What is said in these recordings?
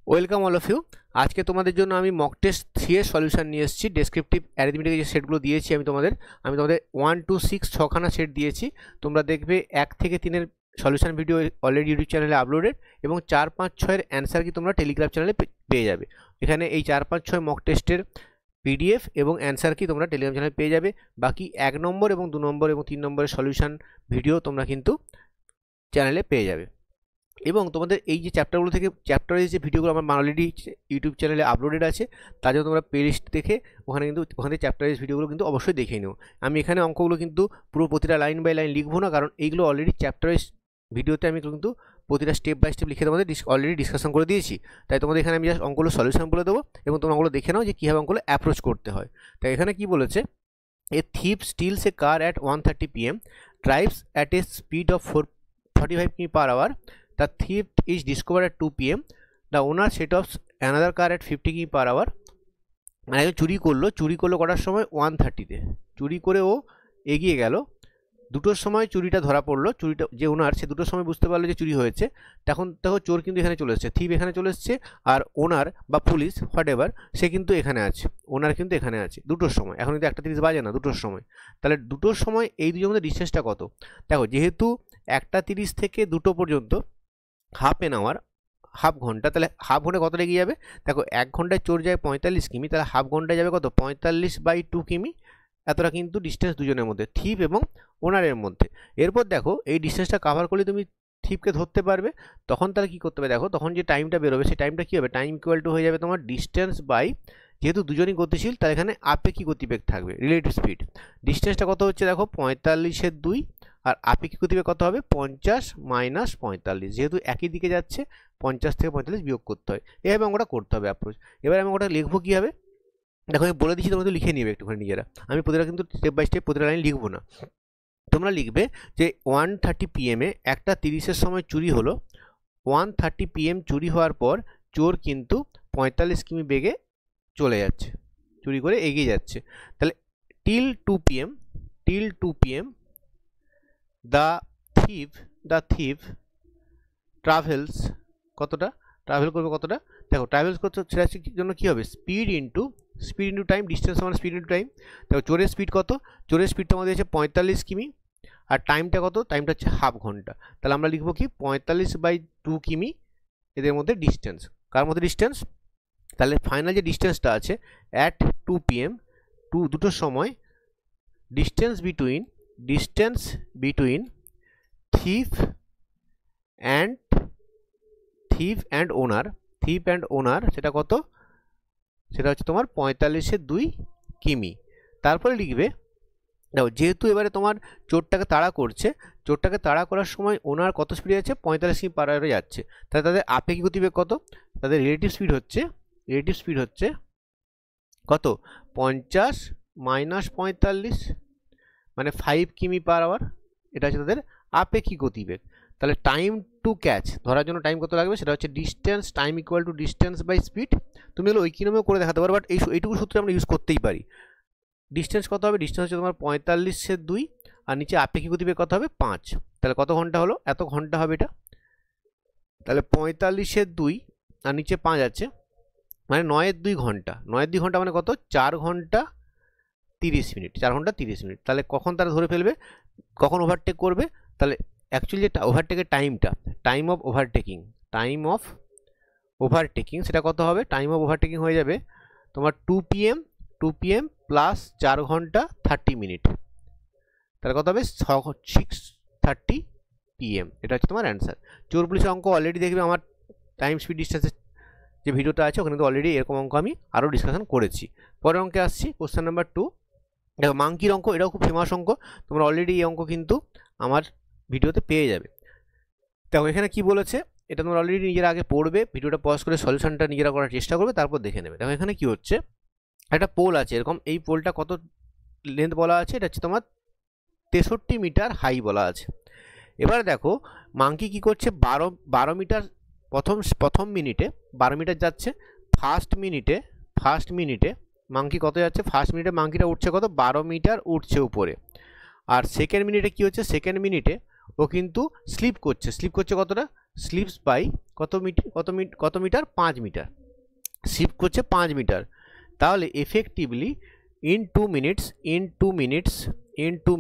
Welcome all of you. আজকে তোমাদের জন্য আমি মক টেস্ট 3 এর সলিউশন নিয়ে এসেছি। ডেসক্রিপটিভ অ্যারিথমেটিকের যে সেটগুলো দিয়েছি আমি তোমাদের 1 2 6 6খানা সেট দিয়েছি। তোমরা দেখবে 1 থেকে 3 এর সলিউশন ভিডিও অলরেডি ইউটিউব চ্যানেলে আপলোডেড এবং 4 5 6 এর অ্যান্সার কি তোমরা টেলিগ্রাম চ্যানেলে পেয়ে যাবে। এখানে এই 4 5 6 মক টেস্টের পিডিএফ এবং অ্যান্সার কি তোমরা টেলিগ্রাম চ্যানেলে পেয়ে যাবে। বাকি 1 নম্বর এবং 2 নম্বর এবং 3 নম্বরের সলিউশন ভিডিও তোমরা কিন্তু চ্যানেলে পেয়ে যাবে। এবং তোমাদের এই যে চ্যাপ্টারগুলো থেকে চ্যাপ্টারের যে ভিডিওগুলো আমার অলরেডি ইউটিউব চ্যানেলে আপলোডেড আছে, তার জন্য তোমরা প্লেলিস্ট দেখে ওখানে চ্যাপ্টারের ভিডিওগুলো কিন্তু অবশ্যই দেখে নিও। আমি এখানে অঙ্কগুলো কিন্তু পুরো প্রতিটা লাইন বাই লাইন লিখবো না, কারণ এইগুলো অলরেডি চ্যাপ্টারের ভিডিওতে আমি কিন্তু প্রতিটা স্টেপ বাই স্টেপ লিখে তোমাদের অলরেডি ডিসকাশন করে দিয়েছি। তাই তোমাদের এখানে আমি জাস্ট অঙ্কগুলো সলিউশন বলে দেবো এবং তোমরা অঙ্কগুলো দেখে নাও যে কীভাবে অঙ্কগুলো অ্যাপ্রোচ করতে হয়। তাই এখানে কি বলেছে, a thief steals a car at 1:30 PM, drives at a speed of 45 km/h. The thief is discovered at 2 PM. The owner set off another car at 50 km/h. মানে চুরি করলো করার সময় 1:30-তে চুরি করে ও এগিয়ে গেল। দুটোর সময় চুরিটা ধরা পড়লো, চুরিটা যে ওনার সে দুটোর সময় বুঝতে পারলো যে চুরি হয়েছে। তখন দেখো চোর কিন্তু এখানে চলে এসেছে, থিপ এখানে চলে এসেছে, আর ওনার বা পুলিশ হোয়াট এভার সে কিন্তু এখানে আছে, ওনার কিন্তু এখানে আছে দুটোর সময়। এখন কিন্তু 1:30 বাজে না, দুটোর সময়। তাহলে দুটোর সময় এই দুজনের মধ্যে ডিস্টেন্সটা কত? দেখো যেহেতু 1:30 থেকে 2টো পর্যন্ত হাফ এন আওয়ার, হাফ ঘন্টা, তাহলে হাফ ঘন্টায় কত লেগে যাবে? দেখো 1 ঘন্টায় চোর যায় 45 কিমি, তাহলে হাফ ঘন্টায় যাবে কত? 45/2 কিমি। এতটা কিন্তু ডিস্টেন্স দুজনের মধ্যে, থিপ এবং ওনারের মধ্যে। এরপর দেখো এই ডিস্টেন্সটা কাভার করলে তুমি থিপকে ধরতে পারবে। তখন তাহলে কী করতে হবে? দেখো তখন যে টাইমটা বেরোবে সেই টাইমটা কী হবে? টাইম ইকুয়াল টু হয়ে যাবে তোমার ডিস্টেন্স বাই, যেহেতু দুজনই গতিশীল তাহলে এখানে আপেক্ষিক গতিবেগ থাকবে, রিলেটিভ স্পিড। ডিস্টেন্সটা কত হচ্ছে দেখো 45/2, আর আপেক্ষিক গতিবেগ কত হবে? 50 - 45। যেহেতু একই দিকে যাচ্ছে 50 থেকে 45 বিয়োগ করতে হয়। এভাবে অঙ্কটা করতে হবে অ্যাপ্রোচ। এবার আমি ওটা লিখবো কীভাবে? দেখো আমি বলে দিচ্ছি, তোমরা তো লিখে নিবে একটুখানি নিজেরা। আমি প্রতিটা কিন্তু স্টেপ বাই স্টেপ প্রতিটা লাইন লিখবো না। তোমরা লিখবে যে 1:30 PM 1:30-এর সময় চুরি হলো। 1:30 PM চুরি হওয়ার পর চোর কিন্তু 45 কিমি বেগে চলে যাচ্ছে, চুরি করে এগিয়ে যাচ্ছে। তাহলে till 2 PM the thief travels কতটা? ট্রাভেল করবে কতটা? দেখো ট্রাভেলস করতে সেটার জন্য কী হবে? স্পিড ইন্টু টাইম, ডিস্টেন্স মানে স্পিড ইন্টু টাইম। দেখো চোরের স্পিড কত? চোরের স্পিডটা আমাদের হচ্ছে 45 কিমি, আর টাইমটা কত? টাইমটা হচ্ছে হাফ ঘন্টা। তাহলে আমরা লিখবো কি 45/2 কিমি এদের মধ্যে ডিস্টেন্স। কার মধ্যে ডিস্টেন্স? তাহলে ফাইনাল যে ডিস্টেন্সটা আছে অ্যাট 2 PM, দুটোর সময় distance between thief and owner সেটা কত? সেটা হচ্ছে তোমার 45/2 কিমি। তারপরে লিখবে দেখো যেহেতু এবারে তোমার চোরটাকে তাড়া করছে, চোরটাকে তাড়া করার সময় ওনার কত স্পিডে যাচ্ছে? 45 কিমি/h যাচ্ছে। তাহলে তাদের আপেক্ষিক গতিবেগ কত? তাদের রিলেটিভ স্পিড হচ্ছে কত? 50 - 45 মানে 5 কিমি/h। এটা হচ্ছে তাদের আপেক্ষিক গতিবেগ। তাহলে টাইম টু ক্যাচ ধরার জন্য টাইম কত লাগবে? সেটা হচ্ছে distance, time equal to distance by speed. তুমি হলো ঐকিনমেও করে দেখাতে পারো, বাট এইটুকু সূত্রে আমরা ইউজ করতেই পারি। ডিস্টেন্স কত হবে? ডিস্টেন্স হচ্ছে তোমার 45/2, আর নিচে আপেক্ষিক গতিবেগ কত হবে? 5। তাহলে কত ঘন্টা হলো? এত ঘন্টা হবে এটা। তাহলে 45/2 আর নিচে 5 আছে, মানে 9/2 ঘন্টা। 9/2 ঘন্টা মানে কত? 4 ঘন্টা 30 মিনিট। 4 ঘন্টা 30 মিনিট। তাহলে কখন তারা ধরে ফেলবে, কখন ওভারটেক করবে? তাহলে অ্যাকচুয়ালি যেটা ওভারটেকের টাইমটা, টাইম অফ ওভারটেকিং সেটা কত হবে? টাইম অফ ওভারটেকিং হয়ে যাবে তোমার 2 PM প্লাস 4 ঘন্টা 30 মিনিট। তাহলে কত হবে? 6:30 PM। এটা হচ্ছে তোমার অ্যান্সার। চোর পুলিশের অঙ্ক অলরেডি দেখবে আমার টাইম স্পিড ডিস্টেন্সের যে ভিডিওটা আছে ওখানে কিন্তু অলরেডি এরকম অঙ্ক আমি আরও ডিসকাশন করেছি। পরের অঙ্কে আসছি, কোশ্চেন নাম্বার 2। দেখো মাঙ্কির অঙ্ক, এটাও খুব ফেমাস অঙ্ক, তোমরা অলরেডি এই অঙ্ক কিন্তু আমার ভিডিওতে পেয়ে যাবে। দেখো এখানে কি বলেছে, এটা তোমরা অলরেডি নিজেরা আগে পড়বে, ভিডিওটা পজ করে সলিউশনটা নিজেরা করার চেষ্টা করবে, তারপর দেখে নেবে। দেখো এখানে কি হচ্ছে, একটা পোল আছে এরকম, এই পোলটা কত লেন্থ বলা আছে? এটা হচ্ছে তোমার 63 মিটার হাই বলা আছে। এবার দেখো মাঙ্কি কি করছে, 12 মিটার প্রথম মিনিটে 12 মিটার যাচ্ছে। ফার্স্ট মিনিটে মাঙ্কি কত যাচ্ছে? ফার্স্ট মিনিটে মাঙ্কিটা উঠছে কত? 12 মিটার উঠছে উপরে। আর সেকেন্ড মিনিটে কি হচ্ছে? সেকেন্ড মিনিটে ও কিন্তু স্লিপ করছে কতটা? স্লিপস বাই কত মিটার 5 মিটার, স্লিপ করছে 5 মিটার। তাহলে এফেক্টিভলি ইন 2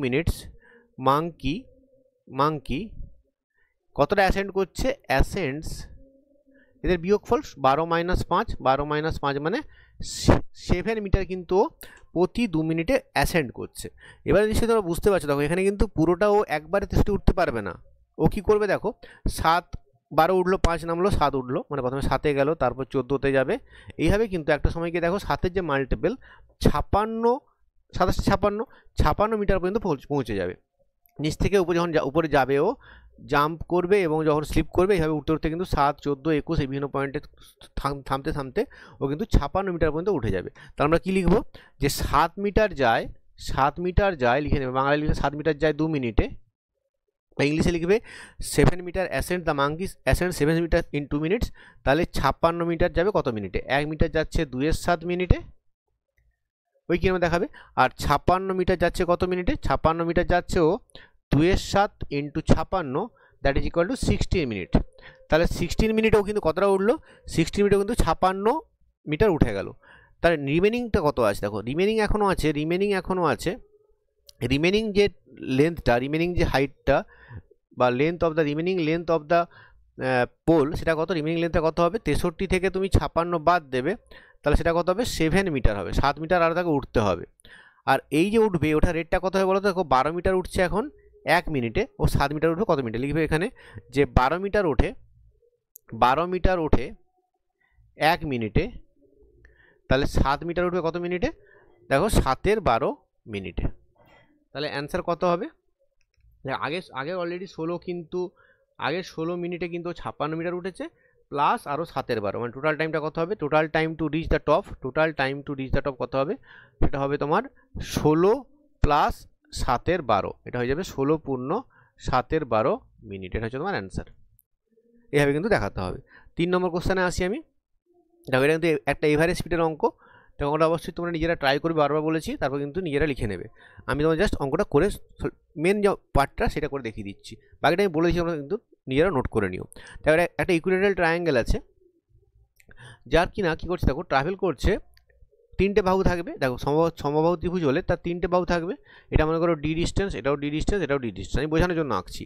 মিনিটস মাঙ্কি কতটা অ্যাসেন্ড করছে, অ্যাসেন্ডস এদের বিয়োগফল 12 - 5 মানে 7 মিটার কিন্তু প্রতি 2 মিনিটে অ্যাসেন্ড করছে। এবারে নিশ্চয়ই তোমরা বুঝতে পারছো, দেখো এখানে কিন্তু পুরোটা ও একবারে তেস্টে উঠতে পারবে না। ও কি করবে দেখো, 7 12 উঠলো, 5 নামলো, 7 উঠলো, মানে প্রথমে 7-এ গেল, তারপর 14-তে যাবে, এইভাবে কিন্তু একটা সময় গিয়ে দেখো 7-এর যে মাল্টিপল 56 মিটার পর্যন্ত পৌঁছে যাবে। নিচ থেকে উপরে যখন উপরে যাবে ও জাম্প করবে এবং যখন স্লিপ করবে এইভাবে উঠতে উঠতে কিন্তু 7, 14, 21 এই বিভিন্ন পয়েন্টে থামতে ও কিন্তু 56 মিটার পর্যন্ত উঠে যাবে। তাহলে আমরা কি লিখবো, যে 7 মিটার যায় লিখে নেবে, বাংলায় লিখে 7 মিটার যায় 2 মিনিটে, বা ইংলিশে লিখবে 7 metre ascend the monkey ascend 7 metre in 2 minutes. তাহলে 56 মিটার যাবে কত মিনিটে, 1 মিটার যাচ্ছে 2/7 মিনিটে, ওই কিরকম দেখাবে। আর 56 মিটার যাচ্ছে কত মিনিটে, 56 মিটার যাচ্ছে ও 2/7 × 56, that is equal to 16 minute. তাহলে 16 মিনিটেও কিন্তু কতটা উঠলো, 16 মিনিটেও কিন্তু 56 মিটার উঠে গেল। তাহলে রিমেনিংটা কত আছে দেখো, রিমেনিং এখনও আছে, রিমেনিং যে লেন্থটা, রিমেনিং যে হাইটটা বা remaining length of the pole, সেটা কত, রিমেনিং লেন্থটা কত হবে, 63 থেকে তুমি 56 বাদ দেবে, তাহলে সেটা কত হবে, 7 মিটার হবে, 7 মিটার আরও তাকে উঠতে হবে। আর এই যে উঠবে ওটা রেটটা কত হবে বলো তো, দেখো 12 মিটার উঠছে এখন 1 মিনিটে, ও 7 মিটার উঠবে কত মিনিটে, লিখবে এখানে যে 12 মিটার ওঠে 1 মিনিটে, তাহলে 7 মিটার উঠবে কত মিনিটে, দেখো 7-এর 12 মিনিটে। তাহলে অ্যান্সার কত হবে, আগে অলরেডি 16 মিনিটে কিন্তু 56 মিটার উঠেছে, প্লাস আরও 7-এর 12, মানে টোটাল টাইমটা কত হবে, total time to reach the top কত হবে, সেটা হবে তোমার 16 + 7-এর 12, এটা হয়ে যাবে 16 পূর্ণ 7-এর 12 মিনিট, এটা হচ্ছে তোমার অ্যান্সার। এভাবে কিন্তু দেখাতে হবে। 3 নম্বর কোশ্চেনে আসি আমি। দেখো এটা কিন্তু একটা এভারেজ স্পিডের অঙ্ক, তখন ওটা অবশ্যই তোমরা নিজেরা ট্রাই করবে, বারবার বলেছি, তারপর কিন্তু নিজেরা লিখে নেবে। আমি তোমার জাস্ট অঙ্কটা করে মেন যে পার্টটা সেটা করে দেখিয়ে দিচ্ছি, বাকিটা আমি বলে দিচ্ছি, তোমরা কিন্তু নিজেরা নোট করে নিও। তারপরে একটা ইকুইলেটারাল ট্রায়াঙ্গেল আছে, যার কিনা কী করছে দেখো, ট্রাভেল করছে, 3টে বাহু থাকবে, দেখো সমবাহু ত্রিভুজ হলে তার 3টে বাহু থাকবে, এটা মনে করো ডি ডিস্টেন্স, এটাও ডি ডিস্টেন্স, এটাও ডি ডিস্টেন্স, আমি বোঝানোর জন্য আঁকছি।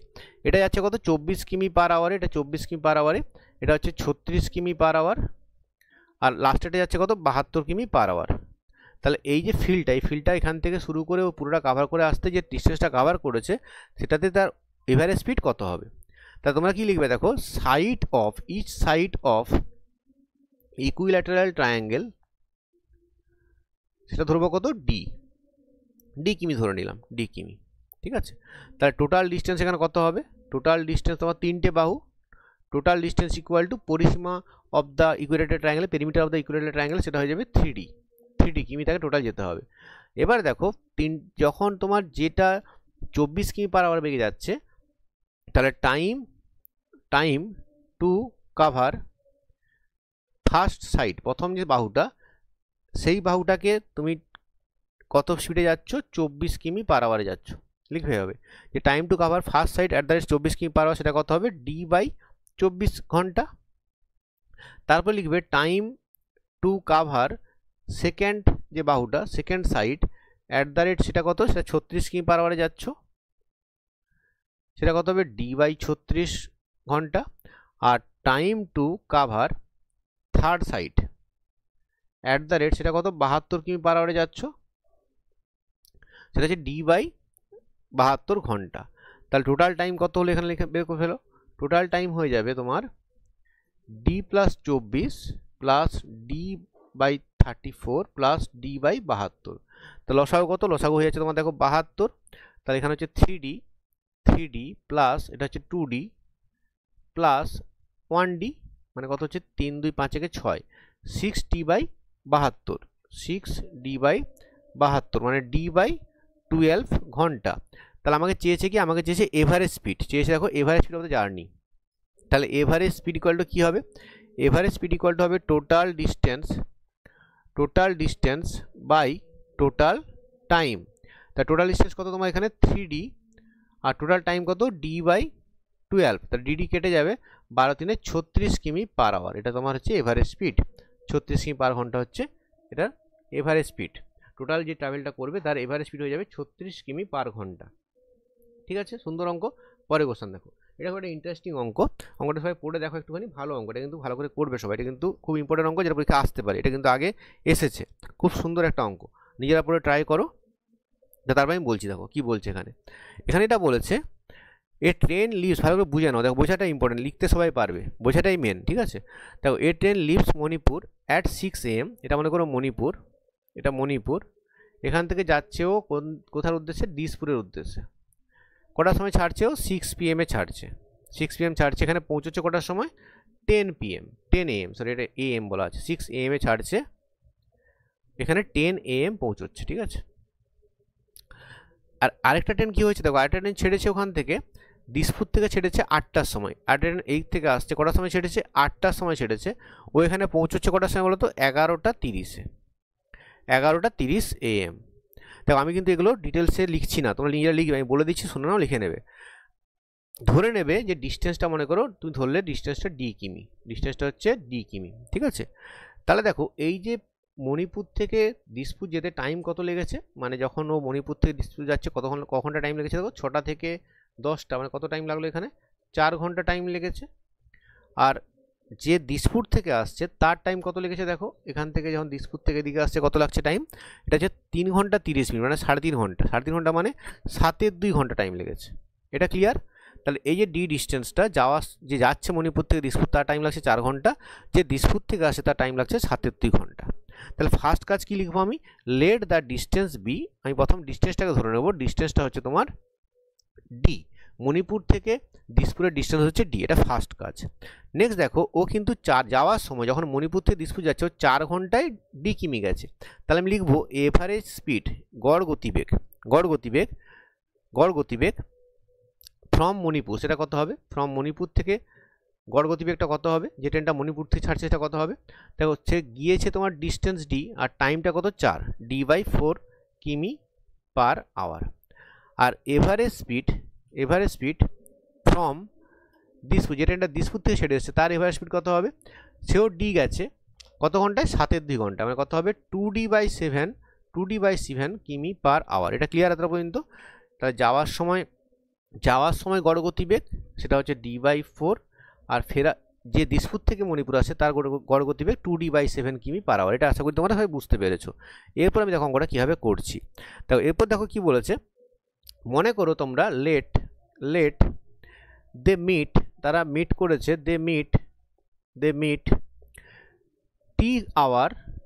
এটা যাচ্ছে কত, 24 কিমি/আওয়ারে, এটা 24 কিমি/আওয়ারে, এটা হচ্ছে 36 কিমি/আওয়ার, আর লাস্টেটা যাচ্ছে কত, 72 কিমি/আওয়ার। তাহলে এই যে ফিল্ডটা এখান থেকে শুরু করে ও পুরোটা কাভার করে আসতে যে ডিস্টেন্সটা কাভার করেছে, সেটাতে তার এভারেজ স্পিড কত হবে। তা তোমরা কি লিখবে দেখো, each side of equilateral triangle, সেটা ধরবো কত, ডি কিমি ধরে নিলাম, ডি কিমি, ঠিক আছে। তাহলে টোটাল ডিস্টেন্স এখানে কত হবে, টোটাল ডিস্টেন্স তোমার 3টে বাহু, টোটাল ডিস্টেন্স ইকুয়াল টু পরিসীমা of the equilateral triangle, perimeter of the equilateral triangle, সেটা হয়ে যাবে 3D কিমি, তাকে টোটাল যেতে হবে। এবার দেখো যখন তোমার যেটা 24 কিমি/আওয়ার বেগে যাচ্ছে, তাহলে time to cover first side, প্রথম যে বাহুটা, সেই বাহুটাকে তুমি কত স্পিডে যাচ্ছ, 24 কিমি/আওয়ারে যাচ্ছ, লিখবে হবে যে time to cover first side @ 24 কিমি/আওয়ার, সেটা কত হবে, D/24 ঘন্টা। তারপর লিখবে টাইম টু কাভার সেকেন্ড যে বাহুটা, সেকেন্ড সাইড @ সেটা কত, সেটা 36 কিমি/আওয়ারে যাচ্ছ, সেটা কত হবে, D/36 ঘন্টা। আর time to cover third side @ সেটা কত, 72 কিমি/আওয়ারে যাচ্ছ, সেটা হচ্ছে D/72 ঘন্টা। তাহলে টোটাল টাইম কত হলো, এখানে লিখে বের করে ফেলো, টোটাল টাইম হয়ে যাবে তোমার D+24 + D/34 + D/72। তো লসাগু কত, লসাগু হয়ে যাচ্ছে তোমার দেখো 72, তাহলে এখানে হচ্ছে 3D প্লাস এটা হচ্ছে 2D প্লাস 1D, মানে কত হচ্ছে 3 2 5 একে 6, 6D/72, 6D/72 মানে D/12 ঘন্টা। তাহলে আমাকে চেয়েছে কি, আমাকে চেয়েছে এভারেজ স্পিড, চেয়েছে দেখো average speed of the journey. তাহলে এভারেজ স্পিড ইকুয়াল টু কী হবে, এভারেজ স্পিড ইকুয়াল টু হবে total distance by total time. তা টোটাল ডিস্টেন্স কত তোমার এখানে 3D, আর টোটাল টাইম কত, D/12, তাহলে DD কেটে যাবে, 12×3 36 কিমি পার আওয়ার, এটা তোমার হচ্ছে এভারেজ স্পিড। 36 কিমি পার ঘন্টা হচ্ছে এটার এভারেজ স্পিড। টোটাল যে ট্রাভেলটা করবে তার এভারেজ স্পিড হয়ে যাবে 36 কিমি পার ঘন্টা। ঠিক আছে, সুন্দর অঙ্ক। পরে কোশ্চেন দেখো, এটা একটা ইন্টারেস্টিং অঙ্ক। অঙ্কটা সবাই পড়ে দেখো একটুখানি, ভালো অঙ্ক, এটা কিন্তু ভালো করে করবে সবাই। এটা কিন্তু খুব ইম্পর্টেন্ট অঙ্ক, যেটা পরীক্ষা আসতে পারে। এটা কিন্তু আগে এসেছে, খুব সুন্দর একটা অঙ্ক, নিজেরা পড়ে ট্রাই করো। তারপরে আমি বলছি, দেখো কি বলছে এখানে। এখানে এটা বলেছে এ ট্রেন লিভস, ভালো করে বুঝে নাও, দেখো বোঝাটা ইম্পর্টেন্ট, লিখতে সবাই পারবে, বোঝাটাই মেন। ঠিক আছে, দেখো a train leaves Manipur at 6 AM, এটা মনে করো মণিপুর, এটা মণিপুর। এখান থেকে যাচ্ছেও কোথার উদ্দেশ্যে? দিসপুরের উদ্দেশ্যে। কটার সময় ছাড়ছেও? 6 PM ছাড়ছে, 6 PM ছাড়ছে। এখানে পৌঁছচ্ছে কটার সময়? 10 PM, 10 AM, সরি এটা AM বলা আছে। 6 AM ছাড়ছে, এখানে 10 AM পৌঁছচ্ছে। ঠিক আছে, আর আরেকটা ট্রেন কী হয়েছে দেখো, আরেকটা ট্রেন ছেড়েছে ওখান থেকে, দিসপুর থেকে ছেড়েছে 8টার সময়। আর ট্রেন এই থেকে আসছে কটার সময় ছেড়েছে? 8টার সময় ছেড়েছে। ও এখানে পৌঁছচ্ছে কটার সময় বলো তো? 11টা 30 AM। দেখো আমি কিন্তু এগুলো ডিটেলসে লিখছি না, তোমরা নিজেরা লিখবে, আমি বলে দিচ্ছি, শুনে নাও, লিখে নেবে। ধরে নেবে যে ডিস্টেন্সটা, মনে করো তুমি ধরলে ডিস্টেন্সটা ডি কিমি, ডিস্টেন্সটা হচ্ছে ডি কিমি। ঠিক আছে, তাহলে দেখো এই যে মণিপুর থেকে দিসপুর যেতে টাইম কত লেগেছে, মানে যখন ও মণিপুর থেকে দিসপুর যাচ্ছে কখনটা টাইম লেগেছে দেখো, 6টা থেকে 10টা, মানে কত টাইম লাগলো এখানে? 4 ঘন্টা টাইম লেগেছে। আর যে দিসপুর থেকে আসছে তার টাইম কত লেগেছে দেখো, এখান থেকে যখন দিসপুর থেকে দিকে আসছে কত লাগছে টাইম? এটা হচ্ছে 3 ঘন্টা 30 মিনিট, মানে 3.5 ঘন্টা। 3.5 ঘন্টা মানে 7.2 ঘন্টা টাইম লেগেছে। এটা ক্লিয়ার? তাহলে এই যে ডি ডিস্টেন্সটা যে যাচ্ছে মণিপুর থেকে দিসপুর, তার টাইম লাগছে 4 ঘন্টা, যে দিসপুর থেকে আসে তার টাইম লাগছে 7.2 ঘন্টা। তাহলে ফার্স্ট কাজ কি লিখবো আমি? লেট দ্য ডিস্টেন্স বি, আমি প্রথম ডিস্টেন্সটাকে ধরে নেব, ডিস্টেন্সটা হচ্ছে তোমার ডি, মণিপুর থেকে দিসপুরের ডিস্টেন্স হচ্ছে ডি, এটা ফার্স্ট কাজ। নেক্সট দেখো ও কিন্তু যাওয়ার সময় যখন মণিপুর থেকে দিসপুর যাচ্ছে ও 4 ঘন্টায় ডি কিমি গেছে। তাহলে আমি লিখবো এভারেজ স্পিড, গড় গতিবেগ ফ্রম মণিপুর, সেটা কত হবে? ফ্রম মণিপুর থেকে গড় গতিবেগটা কত হবে? যে ট্রেনটা মণিপুর থেকে ছাড়ছে সেটা কত হবে? দেখো হচ্ছে গিয়েছে তোমার ডিস্টেন্স ডি, আর টাইমটা কত? 4, D/4 কিমি পার আওয়ার। আর এভারেজ স্পিড ফ্রম দিসপুর, যে ট্রেনটা দিসপুর থেকে ছেড়ে এসেছে তার এভারেজ স্পিড কত হবে? সেও ডি গেছে কত ঘন্টায়? 7.2 ঘন্টা, মানে কত হবে? 2D/7 কিমি পার আওয়ার। এটা ক্লিয়ার এত পর্যন্ত? তাহলে যাওয়ার সময় গড় গতিবেগ সেটা হচ্ছে D/4, আর ফেরা যে দিসপুর থেকে মণিপুর আসে তার গড় গতিবেগ 2D/7 কিমি পার আওয়ার। এটা আশা করি তোমরা সবাই বুঝতে পেরেছো। এরপর আমি দেখো অঙ্কটা কীভাবে করছি। দেখো এরপর দেখো কি বলেছে, মনে করো তোমরা লেট দে মিট, তারা মিট করেছে, they meet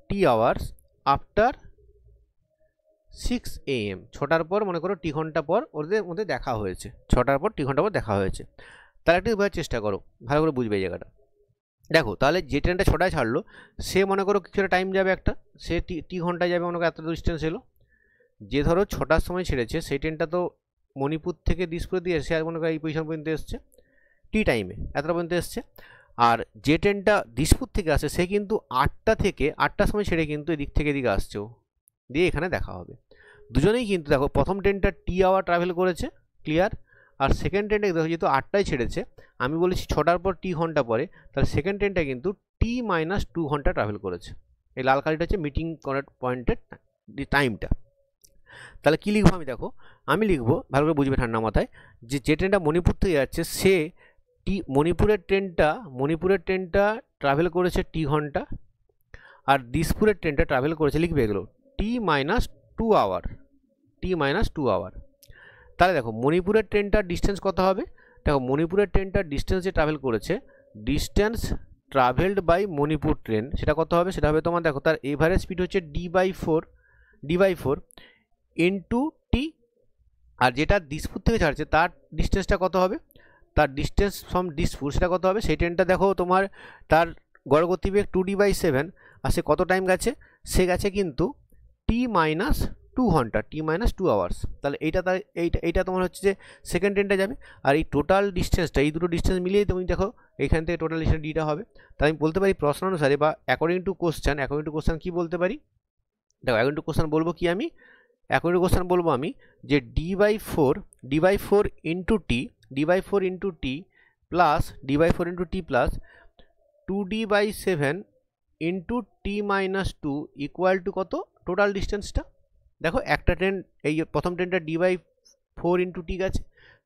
T hours after 6 AM, 6টার পর, মনে করো টি ঘন্টা পর ওদের মধ্যে দেখা হয়েছে, 6টার পর টি ঘন্টা পর দেখা হয়েছে। তাহলে একটু বোঝার চেষ্টা করো, ভালো করে বুঝবে এই জায়গাটা। দেখো তাহলে যে ট্রেনটা 6টায় ছাড়লো সে মনে করো কিছুটা টাইম যাবে, একটা সে টি ঘন্টায় যাবে, মনে করো এত ডিস্টেন্স এলো। যে ধরো 6টার সময় ছেড়েছে সেই ট্রেনটা তো মণিপুর থেকে দিসপুরে দিয়ে এসে আর মনে করো এই পজিশন পর্যন্ত এসছে, টি টাইমে এতটা পর্যন্ত এসছে। আর যে ট্রেনটা দিসপুর থেকে আসে সে কিন্তু 8টার সময় ছেড়ে কিন্তু এদিক থেকে এদিকে আসছে, দিয়ে এখানে দেখা হবে। দুজনেই কিন্তু দেখো প্রথম ট্রেনটা টি আওয়ার ট্রাভেল করেছে, ক্লিয়ার। আর সেকেন্ড ট্রেনটা দেখো যেহেতু 8টায় ছেড়েছে, আমি বলেছি 6টার পর টি ঘন্টা পরে, তাহলে সেকেন্ড ট্রেনটা কিন্তু T-2 ঘন্টা ট্রাভেল করেছে। এই লাল কালিটা হচ্ছে মিটিং করার পয়েন্টের টাইমটা। তাহলে কী লিখবো আমি? দেখো আমি লিখবো, ভালো করে বুঝবে ঠান্ডা মাথায়, যে ট্রেনটা মণিপুর থেকে যাচ্ছে সে মণিপুরের ট্রেনটা ট্রাভেল করেছে টি ঘন্টা, আর দিসপুরের ট্রেনটা ট্রাভেল করেছে, লিখবে এগুলো T-2 আওয়ার। তাহলে দেখো মণিপুরের ট্রেনটার ডিস্টেন্স কত হবে? দেখো মণিপুরের ট্রেনটার ডিস্টেন্স যে ট্রাভেল করেছে, distance travelled by Manipur train, সেটা কত হবে? সেটা হবে তোমার, দেখো তার এভারেজ স্পিড হচ্ছে D/4 ইন্টু টি। আর যেটা দিসপুর থেকে ছাড়ছে তার ডিস্টেন্সটা কত হবে? তার ডিস্টেন্স ফ্রম দিসপুর সেটা কত হবে? সেই ট্রেনটা দেখো তোমার তার গড় গতিবেগ 2D/7, আর সে কত টাইম গেছে? সে গেছে কিন্তু T-2 ঘন্টা, T-2 আওয়ার্স। তাহলে এইটা তোমার হচ্ছে যে সেকেন্ড ট্রেনটা যাবে। আর এই টোটাল ডিস্টেন্সটা, এই দুটো ডিস্টেন্স মিলিয়ে তুমি দেখো এখান থেকে টোটাল ডিস্টেন্স ডিটা হবে। তাহলে আমি বলতে পারি প্রশ্ন অনুসারে বা অ্যাকর্ডিং টু কোশ্চেন কী বলতে পারি? দেখো অ্যাকর্ডিং টু কোশ্চেন বলবো কি আমি? অ্যাকর্ডিং টু কোশ্চেন বলবো আমি যে D/4 into T plus d/4 into T plus 2d/7 into T minus 2 equal to কত টোটাল ডিস্টেন্সটা। দেখো একটা ট্রেন এই প্রথম ট্রেনটা d/4 ইন্টু টি গেছে,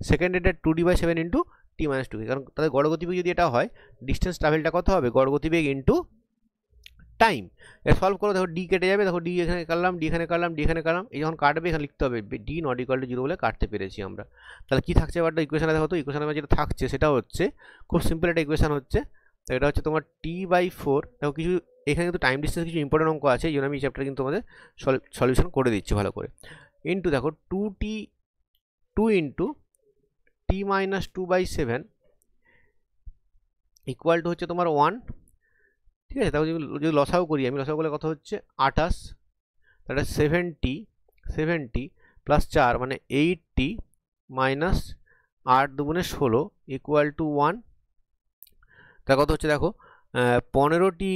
সেকেন্ড ট্রেনটা 2d/7 ইন্টু টি মাইনাস 2, কারণ তাদের গড় গতিবেগ যদি এটা হয় ডিস্টেন্স ট্রাভেলটা কত হবে, গড় গতিবেগ ইন্টু টাইম। এর সলভ করো, দেখো ডি কেটে যাবে, দেখো ডি এখানে কাটলাম, ডি এখানে কাটলাম, ডি এখানে কাটলাম, এই যখন কাটবে এখানে লিখতে হবে ডি নট ইকুয়াল টু 0 বলে কাটতে পেরেছি আমরা। তাহলে কি থাকছে এবার ইকুয়েশনে দেখো তো, ইকুয়েশনে যেটা থাকছে সেটা হচ্ছে খুব সিম্পল একটা ইকুয়েশন হচ্ছে, এটা হচ্ছে তোমার t/4, দেখো কিছু এখানে কিন্তু টাইম ডিস্টেন্স কিছু ইম্পর্টেন্ট অঙ্ক আছে, এই জন্য আমি এই চ্যাপ্টারে কিন্তু তোমাদের সলিউশন করে দিচ্ছি ভালো করে। ইন্টু দেখো 2 into T minus 2/7 equal to হচ্ছে তোমার 1, ঠিক আছে। তাহলে যদি লসাও করি, আমি লসাও করলে কত হচ্ছে 28, তাহলে 70 প্লাস 4 মানে 80 মাইনাস 8 দুগুণে 16 ইকুয়াল টু 1। তা কত হচ্ছে দেখো 15টি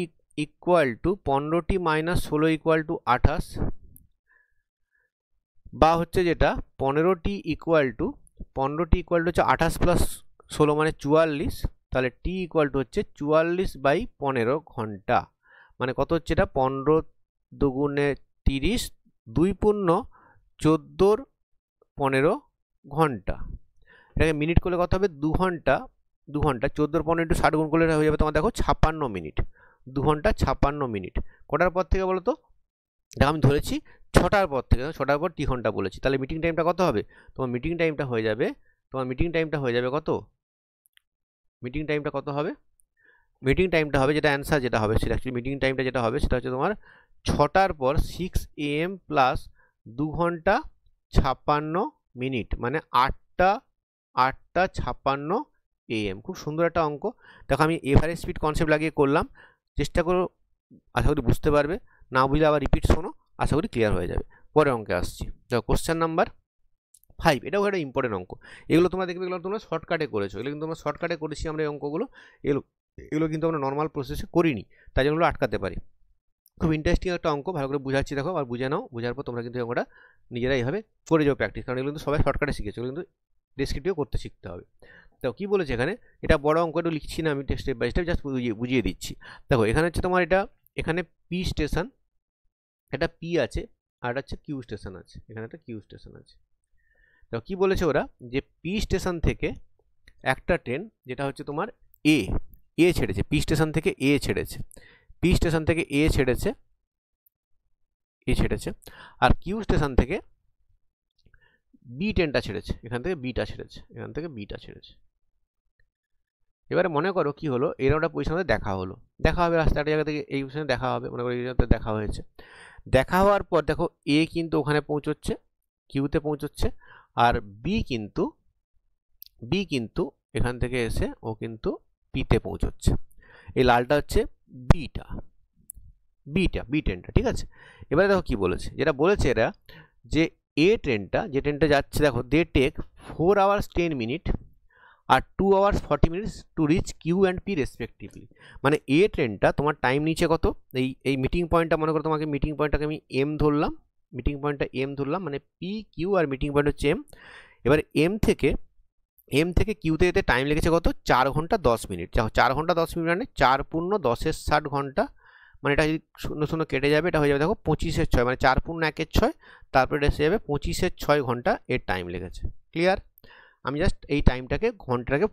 ইকুয়াল টু 15টি মাইনাস 16 ইকুয়াল টু 28, বা হচ্ছে যেটা 15টি ইকুয়াল টু হচ্ছে 28 প্লাস 16 মানে 44, তাহলে টি ইকুয়াল টু হচ্ছে 44/15 ঘন্টা, মানে কত হচ্ছে এটা 15 দুগুণে 30, 2 পূর্ণ 14 15 ঘন্টা। এটাকে মিনিট করলে কত হবে 2 ঘন্টা 14 15 ইন্টু 60 গুণ করলে হয়ে যাবে তোমার দেখো 56 মিনিট, 2 ঘন্টা 56 মিনিট। কটার পর থেকে বলো তো, দেখো আমি ধরেছি 6টার পর থেকে, 6টার পর টি ঘন্টা বলেছি, তাহলে মিটিং টাইমটা কত হবে, তোমার মিটিং টাইমটা হয়ে যাবে কত, মিটিং টাইমটা কত হবে, মিটিং টাইমটা হবে যেটা অ্যান্সার যেটা হবে সেটা অ্যাকচুয়ালি মিটিং টাইমটা যেটা হবে সেটা হচ্ছে তোমার 6টার পর 6 AM প্লাস 2 ঘন্টা 56 মিনিট, মানে 8টা 56 AM। খুব সুন্দর একটা অঙ্ক। দেখো আমি এভারেজ স্পিড কনসেপ্ট লাগিয়ে করলাম, চেষ্টা করো, আশা করি বুঝতে পারবে, না বুঝলে আবার রিপিট শোনো, আশা করি ক্লিয়ার হয়ে যাবে। পরের অঙ্কে আসছি, দেখো কোশ্চেন নাম্বার 5, এটাও একটা ইম্পর্টেন্ট অঙ্ক। এগুলো তোমরা দেখবে, এগুলো তোমরা শর্টকাটে করেছো, এগুলো কিন্তু আমরা শর্টকাটে করেছি আমরা এই অঙ্কগুলো, এগুলো কিন্তু আমরা নর্মাল প্রসেসে করিনি, তাই জন্য আটকাতে পারি। খুব ইন্টারেস্টিং একটা অঙ্ক, ভালো করে বুঝাচ্ছি দেখো, আর বুঝে নাও, বোঝার পর তোমরা কিন্তু অঙ্কটা নিজেরা এইভাবে করে যাও প্র্যাকটিস, কারণ এগুলো কিন্তু সবাই শর্টকাটে শিখেছো, এগুলো কিন্তু ডেসক্রিপটিভ করতে শিখতে হবে। দেখো কী বলেছে এখানে, এটা বড় অঙ্ক, একটু লিখছি না আমি, স্টেপ বাই স্টেপ জাস্ট বুঝিয়ে দিচ্ছি। দেখো এখানে হচ্ছে তোমার এটা, এখানে পি স্টেশন, এটা পি আছে, আর এটা হচ্ছে কিউ স্টেশন আছে, এখানে একটা কিউ স্টেশন আছে। দেখো কী বলেছে ওরা, যে পি স্টেশন থেকে একটা ট্রেন যেটা হচ্ছে তোমার এ ছেড়েছে, পি স্টেশন থেকে এ ছেড়েছে, আর কিউ স্টেশন থেকে বি ট্রেনটা ছেড়েছে, এখান থেকে বিটা ছেড়েছে, এবারে মনে করো কি হলো, এরকম একটা পজিশনে দেখা হবে রাস্তা একটা জায়গা থেকে, এই পজিশনে দেখা হবে, মনে করো এই জায়গাতে দেখা হয়েছে, দেখা হওয়ার পর দেখো এ কিন্তু ওখানে পৌঁছচ্ছে, কিউতে পৌঁছচ্ছে, আর বি কিন্তু এখান থেকে এসে ও কিন্তু পিতে পৌঁছচ্ছে, এই লালটা হচ্ছে বি ট্রেনটা, ঠিক আছে। এবারে দেখো কি বলেছে, যেটা বলেছে এরা, যে যে ট্রেনটা যাচ্ছে, দেখো দে টেক 4 hours 10 minutes আর 2 hours 40 minutes to reach Q and P respectively. মানে এ ট্রেনটা তোমার টাইম নিচ্ছে কত, এই মিটিং পয়েন্টটা মনে করো, তোমাকে মিটিং পয়েন্টটাকে আমি এম ধরলাম, মানে P Q R meeting point হচ্ছে এম। এবার এম থেকে কিউতে যেতে টাইম লেগেছে কত, 4 ঘন্টা 10 মিনিট। 4 ঘন্টা 10 মিনিট মানে 4 পূর্ণ 10 60 ঘন্টা, মানে এটা যদি 0 কেটে যাবে, এটা হয়ে যাবে দেখো 25/6, মানে 4 পূর্ণ 1/6, তারপরে এটা এসে যাবে 25/6 ঘন্টা এর টাইম লেগেছে। ক্লিয়ার? আমি জাস্ট এই টাইমটাকে, ঘন্টাটাকে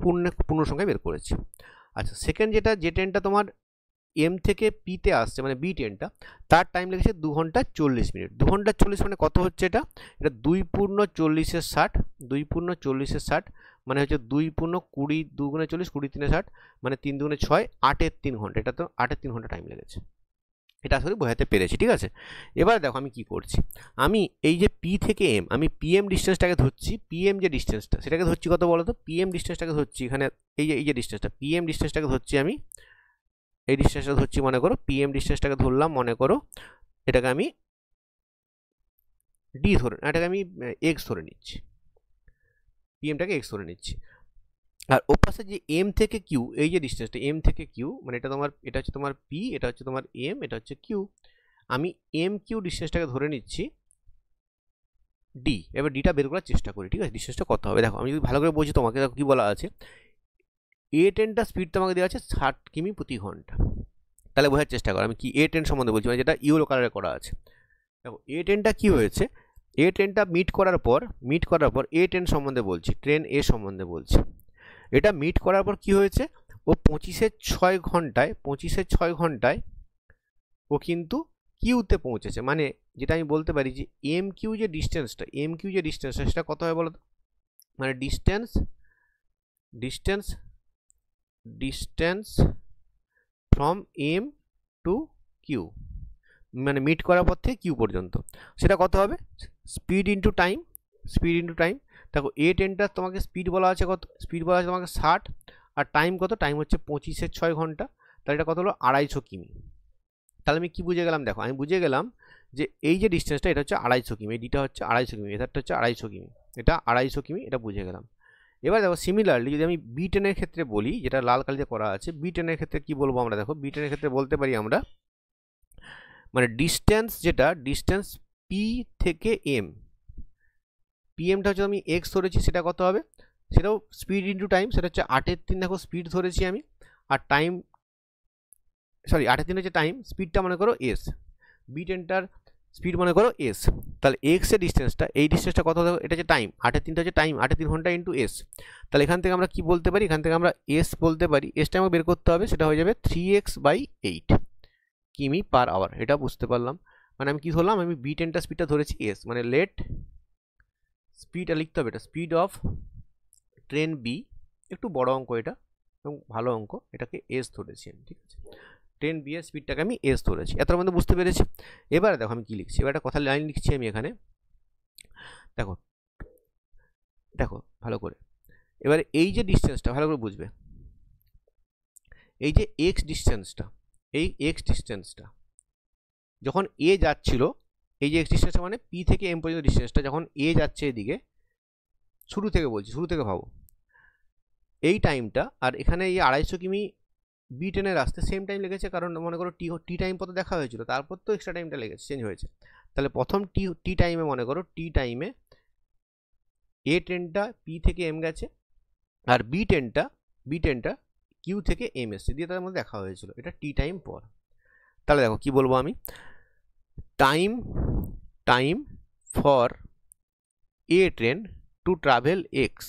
পূর্ণ সংখ্যায় বের করেছি। আচ্ছা, সেকেন্ড যে ট্রেনটা তোমার এম থেকে পিতে আসছে, মানে বি ট্রেনটা, তার টাইম লেগেছে 2 ঘন্টা 40 মিনিট। 2 ঘন্টা 40 মানে কত হচ্ছে এটা 2 পূর্ণ 40/60, মানে হচ্ছে 2 পূর্ণ 20, 2 গুণে 40, 20 3 60, মানে 3 দুগুণে 6, 8-এর 3 ঘন্টা, এটা তো 8-এর 3 ঘন্টা টাইম লেগেছে। এটা আসলে বোঝাতে পেরেছি, ঠিক আছে। এবার দেখো আমি কি করছি, আমি এই যে পি থেকে এম, আমি পিএম ডিস্টেন্সটাকে ধরছি, পিএম যে ডিস্টেন্সটা সেটাকে ধরছি কত বলো তো, পিএম ডিস্টেন্সটাকে ধরছি এখানে, এই যে ডিস্টেন্সটা, পিএম ডিস্টেন্সটাকে ধরছি আমি, এই ডিস্টেন্সটা ধরছি, মনে করো পিএম ডিস্টেন্সটাকে ধরলাম, মনে করো এটাকে আমি ডি ধরে, এটাকে আমি এক্স ধরে নিচ্ছি, পিএমটাকে এক্স ধরে নিচ্ছি। আর ওপাশে যে এম থেকে কিউ, এই যে ডিস্টেন্সটা এম থেকে কিউ, মানে এটা হচ্ছে তোমার পি, এটা হচ্ছে তোমার এম, এটা হচ্ছে কিউ, আমি এম কিউ ডিস্টেন্সটাকে ধরে নিচ্ছি ডি। এবার ডিটা বের করার চেষ্টা করি, ঠিক আছে, ডিস্টেন্সটা কত হবে। দেখো আমি যদি ভালো করে বলছি তোমাকে, দেখো কি বলা আছে, এ ট্রেনটা স্পিড তোমাকে দেওয়া আছে 60 কিমি প্রতি ঘন্টা। তাহলে বোঝার চেষ্টা করো আমি কি এ ট্রেন সম্বন্ধে বলছি, মানে যেটা ইয়েলো কালারে করা আছে। দেখো এ ট্রেনটা কী হয়েছে, এ ট্রেনটা মিট করার পর এ ট্রেন সম্বন্ধে বলছি, ট্রেন এ সম্বন্ধে বলছি। এটা মিট করার পর কি হয়েছে, ও 25/6 ঘন্টায় ও কিন্তু কিউতে পৌঁছেছে। মানে যেটা আমি বলতে পারি যে এম কিউ যে ডিস্টেন্সটা সেটা কত হয় বলো তো, মানে distance from M to Q, মানে মিট করার পর থেকে কিউ পর্যন্ত, সেটা কত হবে, স্পিড ইন্টু টাইম। দেখো এ ট্রেনটা তোমাকে স্পিড বলা আছে কত, স্পিড বলা আছে তোমাকে 60, আর টাইম কত, টাইম হচ্ছে 25/6 ঘন্টা, তাহলে এটা কত হলো 250 কিমি। তাহলে আমি কি বুঝে গেলাম, দেখো আমি বুঝে গেলাম যে এই যে ডিস্টেন্সটা এটা হচ্ছে 250 কিমি, এই ডিটা হচ্ছে 250 কিমি, এটা হচ্ছে 250 কিমি, এটা 250 কিমি, এটা বুঝে গেলাম। এবার দেখো সিমিলারলি যদি আমি বি ট্রেনের ক্ষেত্রে বলি, যেটা লাল কালিতে করা আছে, বি ট্রেনের ক্ষেত্রে কি বলবো আমরা, দেখো বি ট্রেনের ক্ষেত্রে বলতে পারি আমরা, মানে ডিস্টেন্স পি থেকে এম, পিএমটা হচ্ছে আমি এক্স ধরেছি, সেটা কত হবে, সেটাও স্পিড ইন্টু টাইম, সেটা হচ্ছে 8/3 দেখো স্পিড ধরেছি আমি, আর টাইম 8/3 হচ্ছে টাইম, স্পিডটা মনে করো এস, বি ট্রেনটার স্পিড মনে করো এস, তাহলে এক্স এর ডিস্টেন্সটা, এই ডিস্টেন্সটা কত হবে, এটা হচ্ছে টাইম, 8/3 হচ্ছে টাইম, 8/3 ঘন্টা ইন্টু এস। তাহলে এখান থেকে আমরা কি বলতে পারি, এখান থেকে আমরা এস বলতে পারি, এসটা আমাকে বের করতে হবে, সেটা হয়ে যাবে 3x/8 কিমি পার আওয়ার। এটা বুঝতে পারলাম, মানে আমি কি ধরলাম, আমি বি ট্রেনটা স্পিডটা ধরেছি এস, মানে লেট স্পিডটা লিখতে হবে, এটা স্পিড অফ ট্রেন বি, একটু বড় অঙ্ক এটা এবং ভালো অঙ্ক, এটাকে এস ধরেছি আমি, ঠিক আছে, ট্রেন বি এর স্পিডটাকে আমি এস ধরেছি, এতটার মধ্যে বুঝতে পেরেছি। এবারে দেখো আমি কি লিখছি, এবার একটা কথা লাইন লিখছি আমি এখানে, দেখো ভালো করে, এবারে এই যে ডিস্টেন্সটা ভালো করে বুঝবে, এই যে এক্স ডিস্টেন্সটা যখন এ যাচ্ছিল, এই যে এক্স ডিস্টেন্সটা মানে পি থেকে এম পর্যন্ত ডিস্টেন্সটা, যখন এ যাচ্ছে এদিকে, শুরু থেকে ভাবো এই টাইমটা, আর এখানে এই 250 কিমি বি ট্রেনের আসতে সেম টাইম লেগেছে, কারণ মনে করো টি টাইম পথে দেখা হয়েছিল, তারপর তো এক্সট্রা টাইমটা লেগেছে, চেঞ্জ হয়েছে। তাহলে প্রথম টি টাইমে মনে করো টি টাইমে এ ট্রেনটা পি থেকে এম গেছে, আর বি ট্রেনটা কিউ থেকে এম এসছে, দিয়ে তাদের মধ্যে দেখা হয়েছিল, এটা টি টাইম পর। তাহলে দেখো কি বলবো আমি, time for A train to travel X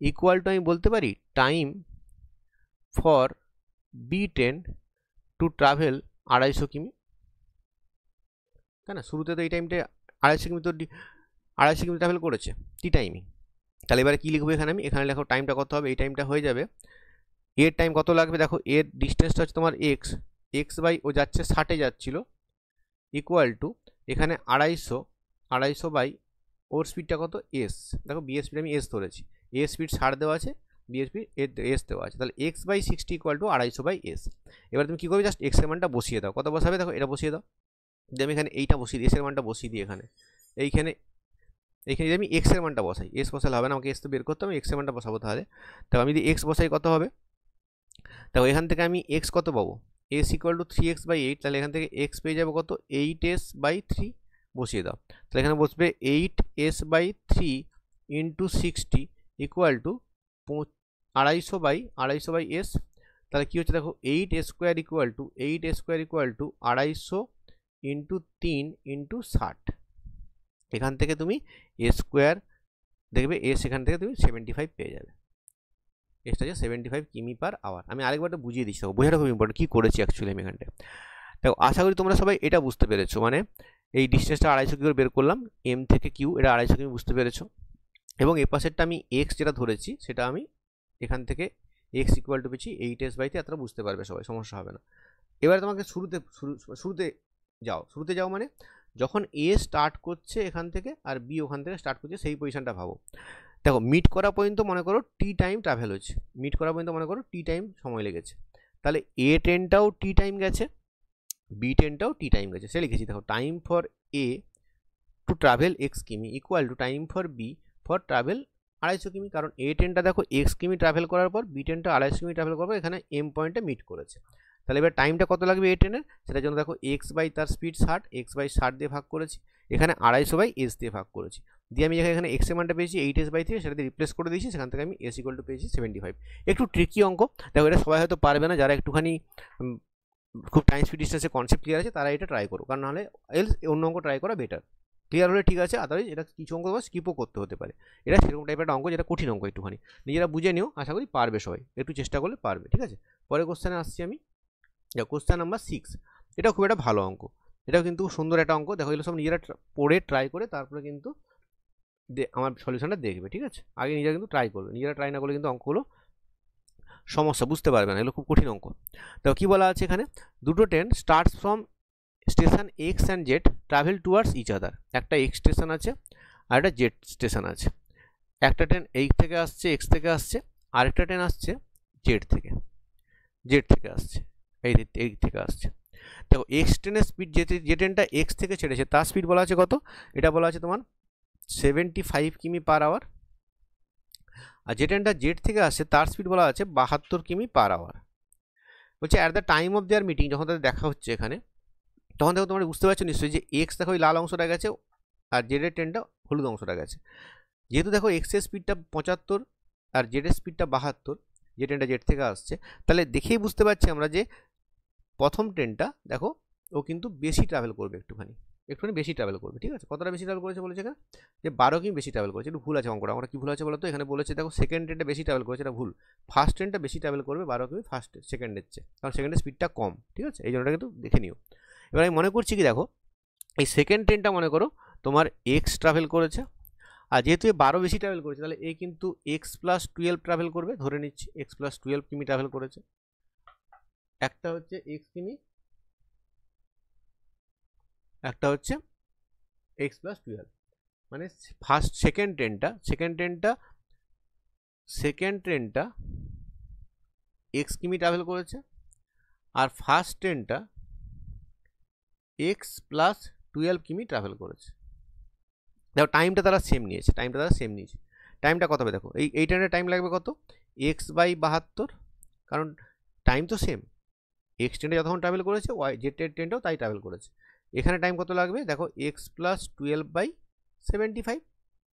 equal to আমি বলতে পারি time for B train to travel 250 কিমি, তাই না, শুরুতে তো এই টাইমটা 250 কিমি, তো 250 কিমি ট্রাভেল করেছে টি টাইমে। তাহলে এবারে কী লিখবো এখানে, আমি এখানে লেখো টাইমটা কত হবে, এই টাইমটা হয়ে যাবে, এর টাইম কত লাগবে, দেখো এর ডিস্টেন্সটা হচ্ছে তোমার এক্স বাই ও যাচ্ছে 60-এ যাচ্ছিল, ইকুয়াল টু এখানে 250 বাই ওর স্পিডটা কত এস, দেখো বি এর স্পিড আমি এস ধরেছি, এ স্পিড 60 দেওয়া আছে, বি এর স্পিড এস দেওয়া আছে, তাহলে x/60 ইকুয়াল টু 250/s। এবার তুমি কী করবে, জাস্ট এক্স এর মানটা বসিয়ে দাও, কত বসাবে দেখো, এটা বসিয়ে দাও, যে আমি এখানে এইটা বসিয়ে দিই, এস এর মানটা বসিয়ে দিই এইখানে যদি আমি এক্স এর মানটা বসাই, এস বসালে হবে না, আমাকে এস তো বের করতে হবে, এক্স এর মানটা বসাবো, তাহলে আমি যদি এক্স বসাই কত হবে, দেখো এখান থেকে আমি এক্স কত পাবো, এস ইকুয়াল টু 3x/8, তাহলে এখান থেকে এক্স পেয়ে যাবো কত, 8s/3, বসিয়ে দাও, তাহলে এখানে বসবে 8s/3 into 60 equal to 250/s, তাহলে কী হচ্ছে দেখো 8s² equal to 250 into 3 into 60, এখান থেকে তুমি এ স্কোয়ার দেখবে, এস এখান থেকে তুমি 75 পেয়ে যাবে, এসটা হচ্ছে 75 কিমি পার আওয়ার। আমি আরেকবারটা বুঝিয়ে দিচ্ছি, বোঝাটা খুব ইম্পর্টেন্ট, কী করেছি অ্যাকচুয়ালি আমি এখানটায়। দেখো আশা করি তোমরা সবাই এটা বুঝতে পেরেছো, মানে এই ডিস্টেন্সটা 250 কি করে বের করলাম, এম থেকে কিউ, এটা 250 কিমি বুঝতে পেরেছো, এবং এই পাশেরটা আমি এক্স যেটা ধরেছি সেটা আমি এখান থেকে এক্স ইকুয়াল টু পেয়েছি 8s/3, এতটা বুঝতে পারবে সবাই, সমস্যা হবে না। এবারে তোমাকে শুরুতে যাও মানে যখন এ স্টার্ট করছে এখান থেকে আর বি ওখান থেকে স্টার্ট করছে, সেই পজিশনটা ভাবো। দেখো মিট করা পর্যন্ত মনে করো টি টাইম ট্রাভেল হচ্ছে, মিট করা পর্যন্ত মনে করো টি টাইম সময় লেগেছে, তাহলে এ ট্রেনটাও টি টাইম গেছে, বি ট্রেনটাও টি টাইম গেছে, সে লিখেছি দেখো time for A to travel X কিমি equal to time for B for travel 250 কিমি, কারণ এ ট্রেনটা দেখো এক্স কিমি ট্রাভেল করার পর বি ট্রেনটা 250 কিমি ট্রাভেল করার পর এখানে এম পয়েন্টে মিট করেছে, তাহলে তাহলে এবার টাইমটা কত লাগবে এই ট্রেনের, সেটার জন্য দেখো এক্স বাই তার স্পিড 60, এক্স বাই 60 দিয়ে ভাগ করেছি, এখানে 250 বাই এস দিয়ে ভাগ করেছি, দিয়ে আমি এখানে এক্স এর মানটা পেয়েছি 8s/3, সেটাতে রিপ্লেস করে দিয়েছি, সেখান থেকে আমি এস ইকুয়াল টু পেয়েছি 75। একটু ট্রিকি অঙ্ক, দেখো এটা সবাই হয়তো পারবে না, যারা একটুখানি খুব টাইম স্পিড ডিস্টেন্সের কনসেপ্ট ক্লিয়ার আছে তারা এটা ট্রাই করো, কারণ নাহলে এলস অন্য অঙ্ক ট্রাই করা বেটার। ক্লিয়ার হলে ঠিক আছে, আদারওয়াইজ এটা কিছু অঙ্ক তোমার স্কিপও করতে হতে পারে। এটা সেরকম টাইপের একটা অঙ্ক যেটা কঠিন অঙ্ক, একটুখানি নিজেরা বুঝে নিও, আশা করি পারবে সবাই, একটু চেষ্টা করলে পারবে, ঠিক আছে। পরে কোশ্চেনে আসছি আমি, কোশ্চেন নাম্বার 6, এটা খুব একটা ভালো অঙ্ক, এটাও কিন্তু সুন্দর একটা অঙ্ক। দেখো এগুলো সব নিজেরা পড়ে ট্রাই করে তারপরে কিন্তু আমার সলিউশনটা দেখবে, ঠিক আছে। আগে নিজেরা কিন্তু ট্রাই করবে, নিজেরা ট্রাই না করলে কিন্তু অঙ্কগুলো সমস্যা বুঝতে পারবে না, এগুলো খুব কঠিন অঙ্ক। দেখো কী বলা আছে এখানে, দুটো train starts from station X and Z travel towards each other. একটা এক্স স্টেশন আছে আর একটা জেড স্টেশন আছে। একটা ট্রেন এই থেকে আসছে, এক্স থেকে আসছে, আরেকটা ট্রেন আসছে জেড থেকে আসছে, এই থেকে আসছে। দেখো এক্স ট্রেনের স্পিড, যে ট্রেনটা এক্স থেকে ছেড়েছে তার স্পিড বলা আছে কত, এটা বলা আছে তোমার 75 কিমি/আওয়ার, আর যে ট্রেনটা জেড থেকে আসছে তার স্পিড বলা আছে 72 কিমি/আওয়ার। বলছে at the time of their meeting, যখন তাদের দেখা হচ্ছে এখানে, তখন দেখো তোমরা বুঝতে পারছো নিশ্চয়ই যে এক্স দেখো ওই লাল অংশটা গেছে আর জেডের ট্রেনটা হলুদ অংশটা গেছে। যেহেতু দেখো এক্সের স্পিডটা 75 আর জেডের স্পিডটা 72, যে ট্রেনটা জেড থেকে আসছে, তাহলে দেখেই বুঝতে পারছি আমরা যে প্রথম ট্রেনটা দেখো ও কিন্তু বেশি ট্রাভেল করবে, একটুখানি বেশি ট্রাভেল করবে, ঠিক আছে। কতটা বেশি ট্রাভেল করেছে বলেছে এখানে, যে 12 কিমি বেশি ট্রাভেল করেছে। একটু ভুল আছে অঙ্কটা, আমরা কি ভুল আছে বলো তো, এখানে বলেছে দেখো সেকেন্ড ট্রেনটা বেশি ট্রাভেল করেছে, এটা ভুল। ফার্স্ট ট্রেনটা বেশি ট্রাভেল করবে 12 কিমি সেকেন্ডের চেয়ে, কারণ সেকেন্ডের স্পিডটা কম, ঠিক আছে, এই জন্যটা কিন্তু দেখে নিও। এবার আমি মনে করছি কি, দেখো এই সেকেন্ড ট্রেনটা মনে করো তোমার এক্স ট্রাভেল করেছে, আর যেহেতু এ 12 বেশি ট্রাভেল করেছে তাহলে এ কিন্তু x+12 ট্রাভেল করবে, ধরে নিচ্ছি x+12 কিমি ট্রাভেল করেছে। একটা হচ্ছে x কিমি, একটা হচ্ছে x+12, মানে সেকেন্ড ট্রেনটা x কিমি ট্রাভেল করেছে, আর ফার্স্ট ট্রেনটা x+12 কিমি ট্রাভেল করেছে। দেখো টাইমটা তারা সেম নিয়েছে, টাইমটা কত হবে দেখো, এই ট্রেনের টাইম লাগবে কত, x/72, কারণ টাইম তো সেম, এক্স ট্রেনটা যতক্ষণ ট্রাভেল করেছে ওয়াই জেড ট্রেনটাও তাই ট্রাভেল করেছে। এখানে টাইম কত লাগবে দেখো, x+12/75,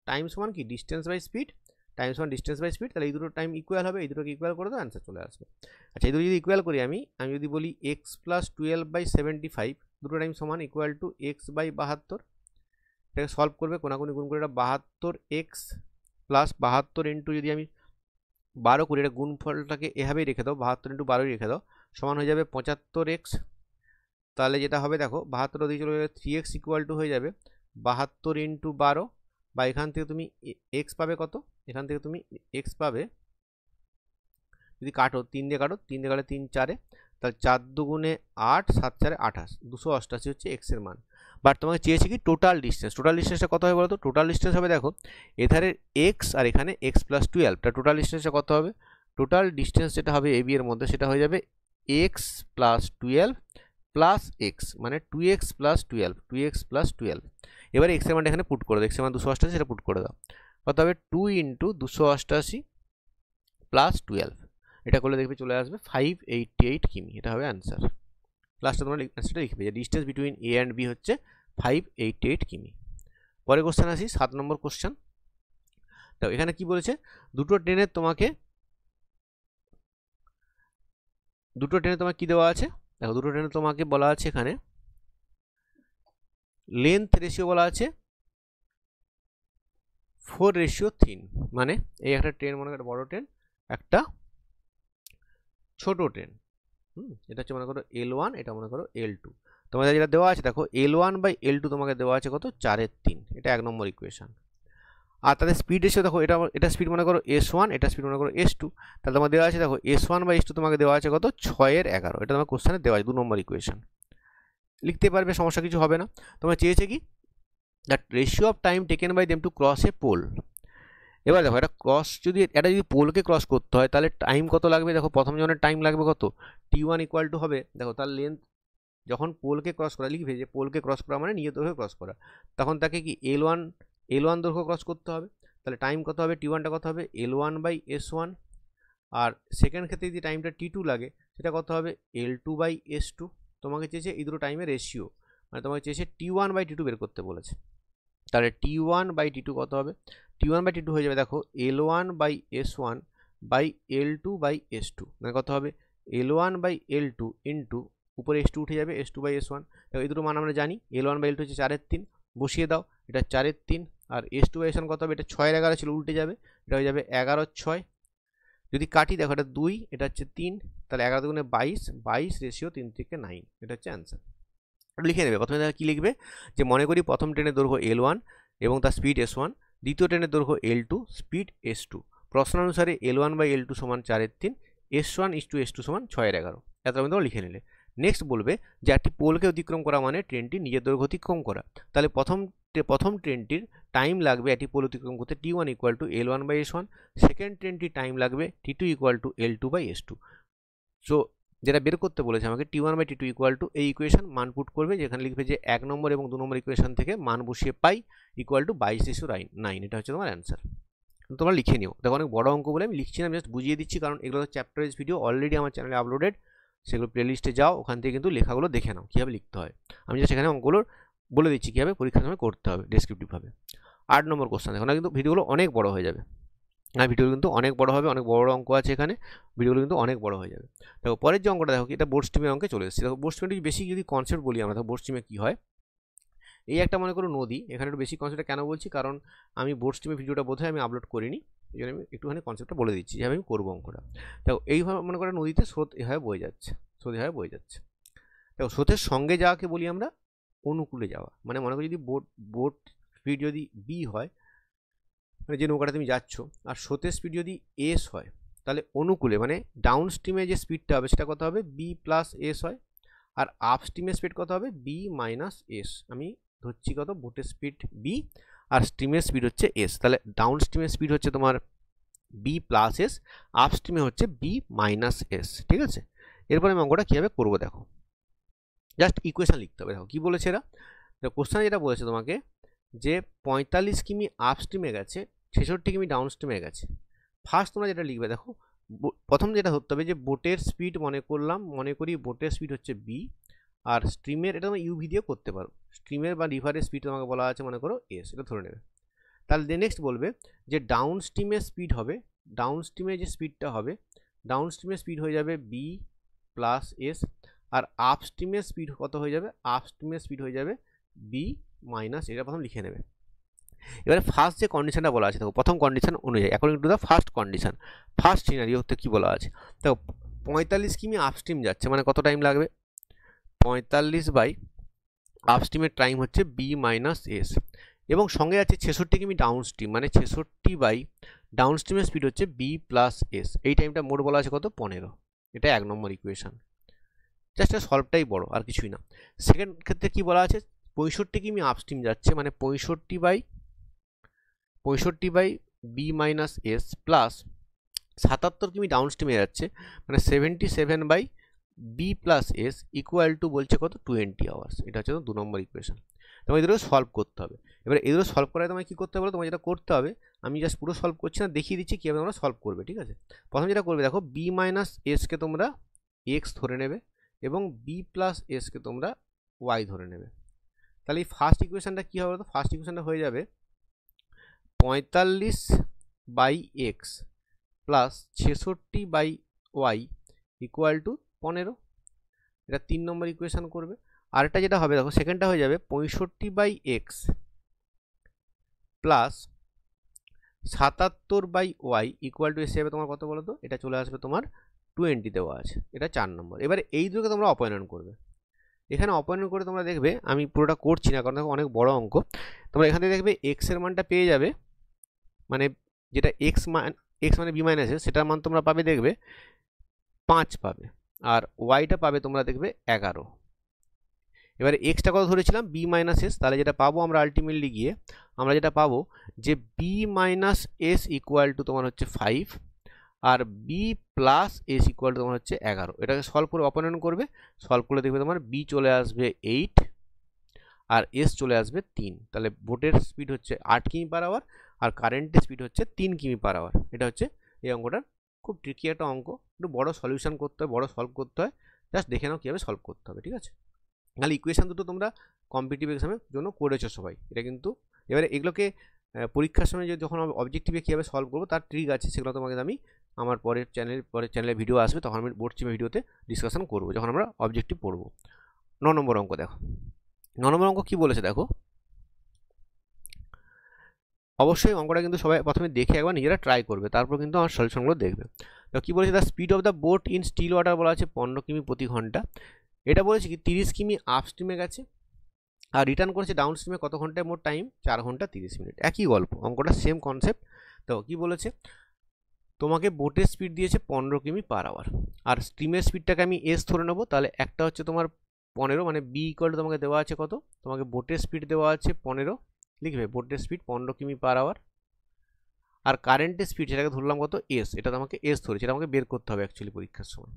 টাইম সমান কি ডিস্টেন্স বাই স্পিড, তাহলে এই দুটো টাইম ইকুয়াল হবে, এই দুটোকে ইকুয়াল করে দাও, অ্যান্সার চলে আসবে। আচ্ছা এই দুটো যদি ইকুয়াল করি আমি যদি বলি x+12/75 দুটো টাইম সমান ইকুয়াল টু x/72, এটাকে সলভ করবে, কোনাকুনি গুণ করে এটা 72x প্লাস 72 ইন্টু, যদি আমি 12 করি, এটা গুণফলটাকে এভাবেই রেখে দাও, 72 ইন্টু 12 রেখে দাও, সমান হয়ে যাবে 75x। তাহলে যেটা হবে দেখো 72 দিয়ে চলে যাবে 3x ইকুয়াল টু হয়ে যাবে 72 ইন্টু 12, বা এখান থেকে তুমি এক্স পাবে কত, এখান থেকে তুমি এক্স পাবে, যদি কাটো 3 দিয়ে কাটো, 3 দিয়ে কাটলে 3 4, তাহলে 4 দুগুণে 8, 7 4 28, 288 হচ্ছে এক্স এর মান। বাট তোমাকে চেয়েছে কি টোটাল ডিস্টেন্সটা কত হবে বলো তো, টোটাল ডিস্টেন্স হবে দেখো এধারে এক্স আর এখানে x+12, টোটাল ডিস্টেন্সটা কত হবে, টোটাল ডিস্টেন্স যেটা হবে এবি এর মধ্যে সেটা হয়ে যাবে x+12 প্লাস এক্স, মানে 2x+12। এবারে এক্স এর মানটা এখানে পুট করে দাও, এক্স এর মান 288, সেটা পুট করে দাও, কত হবে 2 ইন্টু 288 প্লাস 12, এটা করলে দেখবে চলে আসবে 588 কিমি, এটা হবে অ্যান্সার। লাস্টে তোমরা অ্যান্সারটা লিখবে যে distance between A and B হচ্ছে 588 কিমি। পরে কোশ্চেন আসি 7 নম্বর কোশ্চেন। তো এখানে কি বলেছে, দুটো ট্রেনে তোমার কি দেওয়া আছে, দেখো দুটো ট্রেনে তোমাকে বলা আছে এখানে লেন্থ রেশিও বলা আছে 4:3, মানে এই একটা ট্রেন মনে করো বড় ট্রেন, একটা ছোট ট্রেন, এটা হচ্ছে মনে করো L1, এটা মনে করো L2, তোমাদের যেটা দেওয়া আছে দেখো L1/L2 তোমাকে দেওয়া আছে কত 4/3, এটা 1 নম্বর ইকুয়েশন। আর তাদের স্পিড রেশিও দেখো, এটা স্পিড মনে করো S1, এটা স্পিড মনে করো S2, তাহলে তোমার দেওয়া আছে দেখো S1/S2 তোমাকে দেওয়া আছে কত 6/11, এটা তোমার কোশ্চেনে দেওয়া আছে 2 নম্বর ইকুয়েশন, লিখতে পারবে, সমস্যা কিছু হবে না। তোমরা চেয়েছে কি that ratio of time taken by them to cross a pole. এবার দেখো এটা যদি পোলকে ক্রস করতে হয় তাহলে টাইম কত লাগবে, দেখো প্রথম জনের টাইম লাগবে কত t1 ইকুয়াল টু হবে, দেখো তার লেন্থ যখন পোলকে ক্রস করা, লিখবে যে পোলকে ক্রস করা মানে নিয়ত দৈর্ঘ্য ক্রস করা, তখন তাকে কি L1 দৈর্ঘ্য ক্রস করতে হবে, তাহলে টাইম কত হবে t1টা কত হবে L1/S1, আর সেকেন্ড ক্ষেত্রে যদি টাইমটা t2 লাগে সেটা কত হবে L2/S2। তোমাকে চেয়েছে এই দুটো টাইমের রেশিও, মানে তোমাকে চেয়েছে T1/T2 বের করতে বলেছে। তাহলে T1/T2 কত হবে? T1/T2 হয়ে যাবে দেখো L1/S1/L2/S2, মানে কত হবে L1/L2 ইন্টু উপরে S2 উঠে যাবে S2/S1। দেখো এই দুটো মান আমরা জানি, L1/L2 হচ্ছে 4/3, বসিয়ে দাও, এটা 4/3 আর S2/S1 কত হবে? এটা 6/11 ছিল, উল্টে যাবে, এটা হয়ে যাবে 11/6। যদি কাটি দেখো এটা 2, এটা হচ্ছে 3, তাহলে 11 দুগুণে 22, 22 রেশিও 3 থেকে 9, এটা হচ্ছে অ্যান্সার। লিখে নেবে। প্রথমে দেখো কী লিখবে, যে মনে করি প্রথম ট্রেনের দৈর্ঘ্য L1 এবং তার স্পিড S1, দ্বিতীয় ট্রেনের দৈর্ঘ্য L2, স্পিড S2। প্রশ্ন অনুসারে L1/L2 সমান 4/3, S1/S2 সমান 6/11। এত আমি তোমরা লিখে নিলে। নেক্সট বলবে যে একটি পোলকে অতিক্রম করা মানে ট্রেনটি নিজের দৈর্ঘ্য অতিক্রম করা। তাহলে প্রথম ট্রেনটির টাইম লাগবে একটি পোল অতিক্রম করতে T1 = L1/S1, সেকেন্ড ট্রেনটির টাইম লাগবে T2 = L2/S2। সো যেটা বের করতে বলেছে আমাকে T1/T2 এই ইকুয়েশন মান পুট করবে, যেখানে লিখবে যে 1 নম্বর এবং 2 নম্বর ইকুয়েশন থেকে মান বসিয়ে পাই =22:9। এটা হচ্ছে তোমার অ্যান্সার। তোমরা লিখে নিও। দেখো অনেক বড় অঙ্ক বলে আমি লিখছি না, আমি জাস্ট বুঝিয়ে দিচ্ছি, কারণ এগুলো চ্যাপ্টার ওয়াইজ ভিডিও অলরেডি আমার চ্যানেলে আপলোডেড। সেগুলো প্লেলিস্টে যাও, ওখান থেকে কিন্তু লেখাগুলো দেখে নাও কীভাবে লিখতে হয়। আমি জাস্ট এখানে অঙ্কগুলো বলে দিচ্ছি কীভাবে পরীক্ষার সময় করতে হবে ডেসক্রিপটিভভাবে। 8 নম্বর কোশ্চেন, দেখো না কিন্তু ভিডিওগুলো অনেক বড় হয়ে যাবে, আর ভিডিও কিন্তু অনেক বড় হবে, অনেক বড় অঙ্ক আছে এখানে, ভিডিওগুলো কিন্তু অনেক বড় হয়ে যাবে। দেখো পরের যে অঙ্কটা দেখো, এটা বোর্ড স্ট্রিমের অঙ্কে চলে এসেছে। দেখো বোর্ড স্ট্রিমে বেশি যদি কনসেপ্ট বলি আমরা, দেখো বোর্ড স্ট্রিমে কী হয়, এই একটা মনে করো নদী, এখানে একটু বেশি কনসেপ্টটা কেন বলছি, কারণ আমি বোর্ড স্ট্রিমে ভিডিওটা বোধহয় আমি আপলোড করিনি, এই জন্য আমি একটুখানি কনসেপ্টটা বলে দিচ্ছি যেভাবে আমি করবো অঙ্কটা। দেখো এইভাবে মনে করো নদীতে স্রোত এভাবে বয়ে যাচ্ছে, স্রোত এভাবে বয়ে যাচ্ছে। দেখো স্রোতের সঙ্গে যাওয়াকে বলি আমরা অনুকূলে যাওয়া, মানে মনে করো যদি বোট স্পিড যদি বি হয়, মানে যে নৌকাটা তুমি যাচ্ছ, আর স্রোতের স্পিড যদি এস হয়, তাহলে অনুকূলে মানে ডাউন স্ট্রিমে যে স্পিডটা হবে সেটা কত হবে B+S হয়, আর আপ স্ট্রিমের স্পিড কত হবে B-S। আমি ধরছি কত, বোটের স্পিড বি আর স্ট্রিমের স্পিড হচ্ছে এস, তাহলে ডাউন স্ট্রিমের স্পিড হচ্ছে তোমার B+S, আপ স্ট্রিমে হচ্ছে B-S। ঠিক আছে, এরপরে আমি অঙ্কটা কীভাবে করবো দেখো, জাস্ট ইকুয়েশন লিখতে হবে। দেখো কী বলেছে এরা, দেখো কোশ্চেন যেটা বলেছে তোমাকে যে 45 কিমি আপ স্ট্রিমে গেছে, 66 কিমি ডাউন স্ট্রিমে গেছে। ফার্স্ট তোমরা যেটা লিখবে দেখো, প্রথম যেটা ধরতে হবে যে বোটের স্পিড মনে করি বোটের স্পিড হচ্ছে বি, আর স্ট্রিমের এটা তুমি ইউভি দিয়ে করতে পারো, স্ট্রিমের বা রিভারের স্পিড তোমাকে বলা আছে মনে করো এস, এটা ধরে নেবে। তাহলে নেক্সট বলবে যে ডাউন স্ট্রিমের স্পিড হবে, ডাউন স্ট্রিমে যে স্পিডটা হবে, ডাউন স্ট্রিমের স্পিড হয়ে যাবে B+S, আর আপ স্ট্রিমের স্পিড কত হয়ে যাবে, আপ স্ট্রিমের স্পিড হয়ে যাবে B-, এটা প্রথম লিখে নেবে। এবারে ফার্স্ট যে কন্ডিশনটা বলা আছে দেখো, প্রথম কন্ডিশন অনুযায়ী according to the first condition, first সিনারিওতে কী বলা আছে দেখো, 45 কিমি আপস্ট্রিম যাচ্ছে, মানে কত টাইম লাগবে 45 আপ স্ট্রিমের টাইম হচ্ছে B-S, এবং সঙ্গে যাচ্ছে 66 কিমি ডাউন স্ট্রিম, মানে 66 ডাউন স্ট্রিমের স্পিড হচ্ছে B+S। এই টাইমটা মোট বলা আছে কত 15। এটা 1 নম্বর ইকুয়েশন, জাস্ট সলভটাই বড় আর কিছুই না। সেকেন্ড ক্ষেত্রে কি বলা আছে, 65 কিমি আপস্ট্রিম যাচ্ছে, মানে 65 B-S প্লাস 77 কিমি ডাউন স্ট্রিমে যাচ্ছে, মানে 77 B+S ইকুয়াল টু বলছে কত 20 আওয়ার্স। এটা হচ্ছে 2 নম্বর ইকুয়েশন। তোমার এগুলো সলভ করতে হবে। এবার এগুলো সলভ করায় তোমায় কী করতে হবে, তোমার যেটা করতে হবে, আমি জাস্ট পুরো সলভ করছি না, দেখিয়ে দিচ্ছি কীভাবে তোমরা সলভ করবে। ঠিক আছে, প্রথম যেটা করবে দেখো, B-Sকে তোমরা এক্স ধরে নেবে এবং B+Sকে তোমরা ওয়াই ধরে নেবে। তাহলে এই ফার্স্ট ইকুয়েশনটা কী হবে, তো ফার্স্ট ইকুয়েশনটা হয়ে যাবে 45/x plus 66/y equal to 15। এটা 3 নম্বর ইকুয়েশন করবে। আরেকটা যেটা হবে দেখো, সেকেন্ডটা হয়ে যাবে 65/x plus 77/y equal to এসে যাবে তোমার কত বলো তো, এটা চলে আসবে তোমার 20 দেওয়া আছে। এটা 4 নম্বর। এবারে এই দুটোকে তোমরা অপসারণ করবে। এখানে অপসারণ করে তোমরা দেখবে, আমি পুরোটা করছি না কারণ দেখো অনেক বড় অঙ্ক, তোমরা এখান থেকে দেখবে x এর মানটা পেয়ে যাবে, মানে যেটা x মানে B-S, সেটার মান তোমরা পাবে দেখবে 5 পাবে, আর ওয়াইটা পাবে তোমরা দেখবে 11। এবারে এক্সটা কত ধরেছিলাম B-S, তাহলে যেটা পাবো আমরা আলটিমেটলি গিয়ে আমরা যেটা পাবো যে B-S ইকুয়াল টু তোমার হচ্ছে 5, আর B+S ইকুয়াল টু তোমার হচ্ছে 11। এটাকে সলভ করে অপসারণ করবে, সলভ করলে দেখবে তোমার B চলে আসবে 8 আর S চলে আসবে 3। তাহলে বোটের স্পিড হচ্ছে 8 কিমি/আওয়ার আর কারেন্টের স্পিড হচ্ছে 3 কিমি/আওয়ার। এটা হচ্ছে এই অঙ্কটার খুব ট্রিকি একটা অঙ্ক, একটু বড় সলিউশন করতে হয়, বড় সলভ করতে হয়, জাস্ট দেখে নাও কীভাবে সলভ করতে হবে, ঠিক আছে। নাহলে ইকুয়েশান দুটো তোমরা কম্পিটিটিভ এক্সামের জন্য করেছো সবাই, এটা কিন্তু এবারে এগুলোকে পরীক্ষার সময় যখন অবজেক্টিভে কীভাবে সলভ করবো তার ট্রিক আছে, সেগুলো তোমাকে আমি আমার পরের চ্যানেলে ভিডিও আসবে, তখন আমি বোর্ড চিপে ভিডিওতে ডিসকাশন করবো যখন আমরা অবজেক্টিভ পড়বো। 9 নম্বর অঙ্ক দেখো, 9 নম্বর অঙ্ক কী বলেছে দেখো। অবশ্যই অঙ্কটা কিন্তু সবাই প্রথমে দেখে একবার নিজেরা ট্রাই করবে, তারপর কিন্তু আমার সলিউশনগুলো দেখবে। তো কী বলেছে, the speed of the boat in still water বলা আছে 15 কিমি প্রতি ঘন্টা। এটা বলেছে কি 30 কিমি আপ স্ট্রিমে গেছে, আর রিটার্ন করেছে ডাউন স্ট্রিমে কত ঘন্টায়, মোট টাইম 4 ঘন্টা 30 মিনিট। একই গল্প, অঙ্কটা সেম কনসেপ্ট। তো কী বলেছে, তোমাকে বোটের স্পিড দিয়েছে 15 কিমি পার আওয়ার, আর স্ট্রিমের স্পিডটাকে আমি এস ধরে নেবো। তাহলে একটা হচ্ছে তোমার 15, মানে বি ইকুয়াল টু তোমাকে দেওয়া আছে কত, তোমাকে বোটের স্পিড দেওয়া আছে 15, লিখবে বোটের স্পিড 15 কিমি পার আওয়ার, আর কারেন্টের স্পিড সেটাকে ধরলাম কত, এস, এটা তোমাকে এস ধরেছে, এটা আমাকে বের করতে হবে অ্যাকচুয়ালি পরীক্ষার সময়,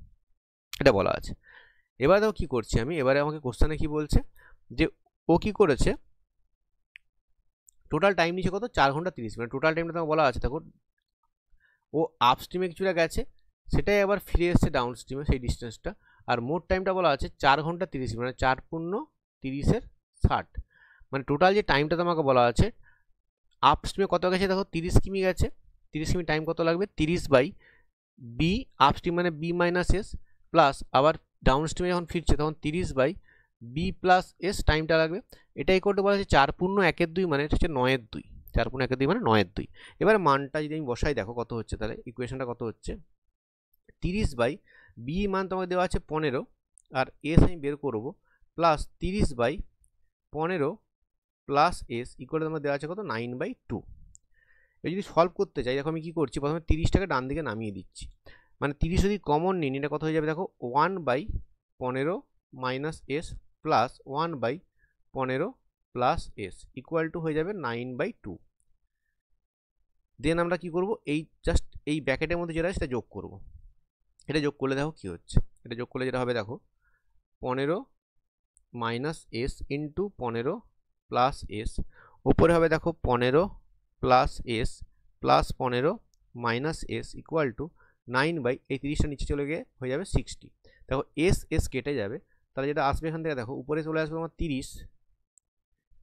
এটা বলা আছে। এবার দেখো কী করছি আমি, এবারে আমাকে কোশ্চেনে কি বলছে যে ও কি করেছে, টোটাল টাইম নিচে কত 4 ঘন্টা 30 মিনিট, টোটাল টাইমটা তোমাকে বলা আছে। দেখো ও আপ স্ট্রিমে কিছুটা গেছে, সেটাই আবার ফিরে এসছে ডাউন স্ট্রিমে সেই ডিস্টেন্সটা, আর মোট টাইমটা বলা আছে 4 ঘন্টা 30 মিনিট, মানে 4 পূর্ণ 30-এর 60, মানে টোটাল যে টাইমটা তোমাকে বলা আছে আপ স্ট্রিমে কত গেছে দেখো 30 কিমি গেছে, 30 কিমি টাইম কত লাগবে, 30 বাই বি আপ স্ট্রিম মানে বি মাইনাস এস, প্লাস আবার ডাউন স্ট্রিমে যখন ফিরছে তখন 30 বাই বি প্লাস এস টাইমটা লাগবে। এটা ইকুয়াল টু বলা আছে 4 পূর্ণ 1/2, মানে এটা হচ্ছে 9/2, 4 পূর্ণ 1/2 মানে 9/2। এবার মানটা যদি আমি বসাই দেখো কত হচ্ছে, তাহলে ইকুয়েশনটা কত হচ্ছে, 30 বাই বি মান তোমাকে দেওয়া আছে 15, আর এস আমি বের করবো, plus 30 by 15 plus S equal তোমাকে দেওয়া আছে কত, 9/2। এই যদি সলভ করতে চাই দেখো আমি কী করছি, প্রথমে 30টাকে ডান দিকে নামিয়ে দিচ্ছি, মানে 30 যদি কমন নিন এটা কত হয়ে যাবে দেখো 1/15 minus S plus 1/15 plus S equal to হয়ে যাবে 9/2। দেন আমরা কি করব, এই জাস্ট এই ব্র্যাকেটের মধ্যে যেটা সেটা যোগ করব, এটা যোগ করলে দেখো কি হচ্ছে, এটা যোগ করলে যেটা হবে দেখো 15 minus S into 15 plus S, ওপরে হবে দেখো 15 plus S plus 15 minus S equal to 9 এই 30টা নিচে চলে গিয়ে হয়ে যাবে 60। দেখো এস এস কেটে যাবে, তাহলে যেটা আসবে এখান থেকে দেখো উপরে চলে আসবে তোমার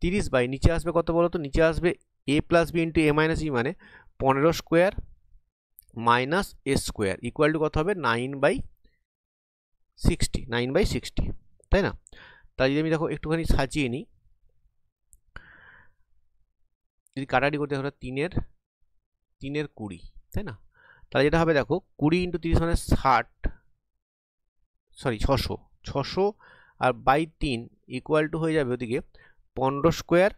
30 বাই নিচে আসবে কত বলো তো, নিচে আসবে এ প্লাস বি ইন্টু এ মাইনাস বি, মানে 15 square minus S square equal to কত হবে 9/60, তাই না। তাই যদি আমি দেখো একটুখানি সাজিয়ে নিই, যদি কাটাকাটি করতে হয় 3-এর 20, তাই না, তাহলে যেটা হবে দেখো 20 ইন্টু 30 মানে 600 আর বাই 3 ইকুয়াল টু হয়ে যাবে ওদিকে 15 স্কোয়ার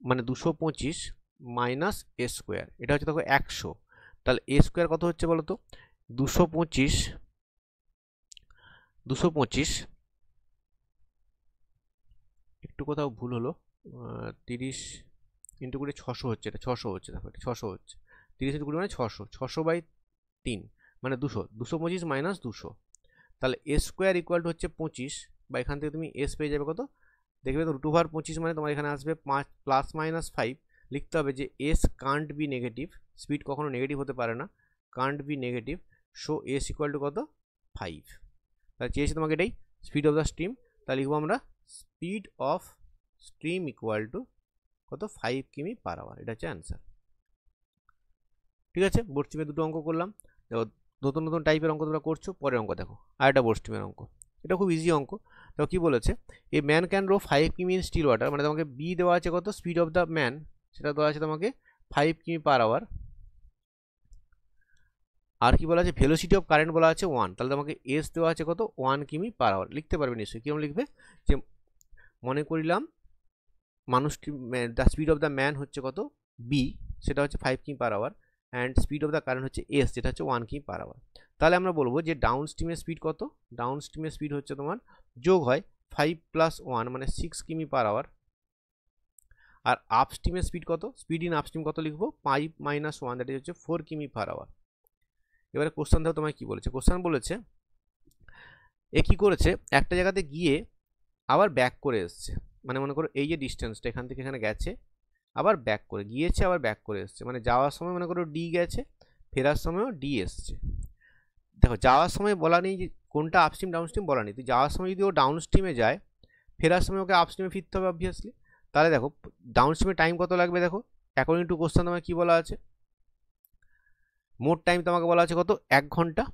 মানে 225 মাইনাস এ স্কোয়ার, এটা হচ্ছে দেখো 100, তাহলে এ স্কোয়ার কত হচ্ছে বলো তো 225 একটু কোথাও ভুল হলো, 30 ইন্টু 20 600 হচ্ছে, এটা 600 হচ্ছে, দেখো এটা 600 হচ্ছে, 30 ইন্টু 20 মানে 600 বাই 3 মানে 225 মাইনাস 200, তাহলে এ স্কোয়ার ইকুয়াল টু হচ্ছে 25, বা এখান থেকে তুমি এস পেয়ে যাবে কত, দেখবে তো √25 মানে তোমার এখানে আসবে 5 প্লাস মাইনাস 5, লিখতে হবে যে S can't be negative, speed কখনো নেগেটিভ হতে পারে না, can't be negative, so S equal to কত 5। তাহলে চেয়েছি তোমাকে এটাই স্পিড অফ দ্য স্ট্রিম, তাহলে লিখবো আমরা speed of stream equal to কত 5 কিমি পার আওয়ার, এটা হচ্ছে অ্যান্সার। ঠিক আছে, বোর্ড স্ট্রিমে দুটো অঙ্ক করলাম, দেখো নতুন নতুন টাইপের অঙ্ক তোমরা করছো, পরের অঙ্ক দেখো আর একটা বোর্ড স্ট্রিমের অঙ্ক, এটা খুব ইজি অঙ্ক। দেখো কি বলেছে, এ ম্যান ক্যান রো 5 কিমি ইন স্টিল ওয়াটার, মানে তোমাকে বি দেওয়া আছে কত, স্পিড অফ দ্য ম্যান সেটা দেওয়া আছে তোমাকে 5 কিমি পার আওয়ার, আর কি বলা আছে ভেলোসিটি অফ কারেন্ট বলা আছে 1, তাহলে তোমাকে এস দেওয়া আছে কত 1 কিমি পার আওয়ার, লিখতে পারবে নিশ্চয়ই, কিরকম লিখবে, যে মনে করিলাম মানুষটি the speed of the man হচ্ছে কত বি, সেটা হচ্ছে 5 কিমি per hour, and speed of the current হচ্ছে এস, যেটা হচ্ছে 1 কিমি পার আওয়ার। তাহলে আমরা বলবো যে ডাউন স্ট্রিমের স্পিড কত, ডাউন স্ট্রিমের স্পিড হচ্ছে তোমার যোগ হয় 5 প্লাস 1 মানে 6 কিমি পার আওয়ার, আর আপ স্ট্রিমের স্পিড কত, স্পিড ইন আপ স্ট্রিম কত লিখবো 5 মাইনাস 1 দ্যাট হচ্ছে 4 কিমি পার আওয়ার। এবারে কোশ্চেন দেখো তোমায় কি বলেছে, কোশ্চেন বলেছে এ কি করেছে, একটা জায়গাতে গিয়ে আবার ব্যাক করে এসছে, মানে মনে করো এই যে ডিস্টেন্সটা এখান থেকে এখানে গেছে, আবার ব্যাক করে গিয়েছে, আবার ব্যাক করে এসছে, মানে যাওয়ার সময় মনে করো ডি গেছে, ফেরার সময়ও ডি এসছে। দেখো যাওয়ার সময় বলা নেই যে কোনটা আপস্ট্রিম ডাউনস্ট্রিম বলা নেই, তো যাওয়ার সময় যদি ও ডাউনস্ট্রিমে যায়, ফেরার সময় ওকে আপস্ট্রিমে ফিরতে হবে অবভিয়াসলি। তাহলে দেখো ডাউনস্ট্রিমে টাইম কত লাগবে, দেখো অ্যাকর্ডিং টু কোশ্চেন তোমাকে কী বলা আছে, মোট টাইম তোমাকে বলা আছে কত 1 ঘন্টা,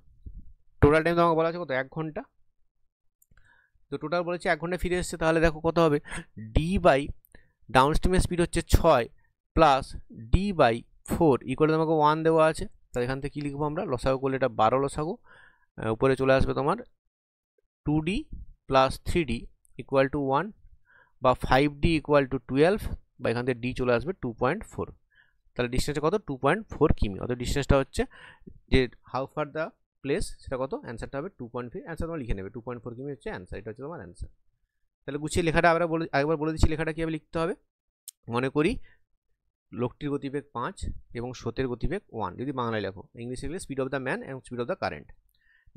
টোটাল টাইম তোমাকে বলা আছে কত 1 ঘন্টা, তো টোটাল বলেছে 1 ঘন্টা ফিরে এসছে। তাহলে দেখো কত হবে, ডি বাই ডাউনস্ট্রিমের স্পিড হচ্ছে 6 প্লাস ডি বাই 4 ইকুয়াল তোমাকে 1 দেওয়া আছে। তাহলে এখান থেকে কী লিখবো আমরা, লসাগু করলে এটা 12 লসাগু, উপরে চলে আসবে তোমার 2d plus 3d equal to 1 বা 5d ইকুয়াল টু 12 বা এখান থেকে d চলে আসবে 2.4। তাহলে ডিস্টেন্সটা কত 2.4 কিমি, অত ডিস্টেন্সটা হচ্ছে যে হাউ ফার দ্য প্লেস সেটা কত, অ্যান্সারটা হবে 2.4, অ্যান্সার তোমার লিখে নেবে 2.4 কিমি হচ্ছে অ্যান্সার, এটা হচ্ছে তোমার অ্যান্সার। তাহলে গুছিয়ে লেখাটা আরেকবার বলে দিচ্ছি লেখাটা কীভাবে লিখতে হবে। মনে করি লোকটির গতিবেগ 5 এবং স্রোতের গতিবেগ 1, যদি বাংলায় লেখো, ইংলিশে লিখলে স্পিড অফ দ্য ম্যান এবং speed of the current.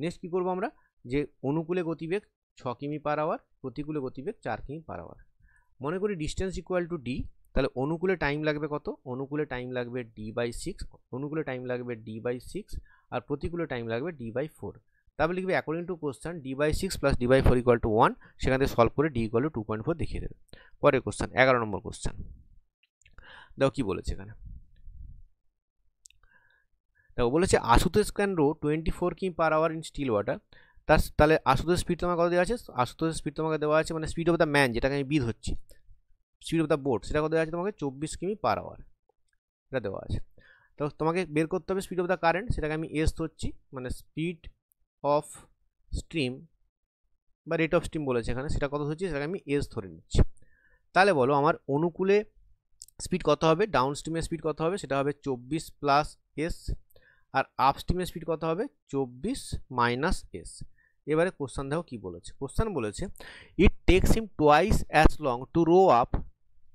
Next কী করবো আমরা, যে অনুকূলে গতিবেগ 6 কিমি পার আওয়ার, প্রতিকূলে গতিবেগ 4 কিমি পার আওয়ার। মনে করি ডিস্টেন্স ইকুয়াল টু ডি, তাহলে অনুকূলে টাইম লাগবে কত, অনুকূলে টাইম লাগবে d/6, অনুকূলে টাইম লাগবে d/6 আর প্রতিকূলে টাইম লাগবে d/4। তারপরে লিখবে according to question d/6 plus d/4 equal to 1, সেখান থেকে সলভ করে d ইকুয়াল টু 2.4 দেখিয়ে দেবে। পরের কোশ্চেন 11 নম্বর কোশ্চেন, দেখো কি বলেছে এখানে, দেখো বলেছে আশুতোষ ক্যান রো 24 কিমি per hour in still water. তাহলে আশুতোষ স্পিড তোমাকে কত দেওয়া আছে, আশুতোষ স্পিড তোমাকে দেওয়া আছে, মানে স্পিড অফ দ্য ম্যান যেটাকে আমি বিদ হচ্ছি, স্পিড অফ দ্য বোট সেটা কত দেওয়া আছে তোমাকে 24 কিমি পার আওয়ার, এটা দেওয়া আছে। তো তোমাকে বের করতে হবে স্পিড অফ দ্য কারেন্ট, সেটাকে আমি এস ধরছি, মানে স্পিড অফ স্ট্রিম বা রেট অফ স্ট্রিম বলেছে এখানে, সেটা কত ধরছি সেটাকে আমি এস ধরে নিচ্ছি। তাহলে বলো আমার অনুকূলে স্পিড কত হবে, ডাউন স্ট্রিমের স্পিড কত হবে, সেটা হবে 24 প্লাস এস, আর আপ স্ট্রিমের স্পিড কত হবে 24 মাইনাস এস। এবারে কোশ্চেন দেখো কি বলেছে, কোশ্চেন বলেছে it takes him twice as long to row up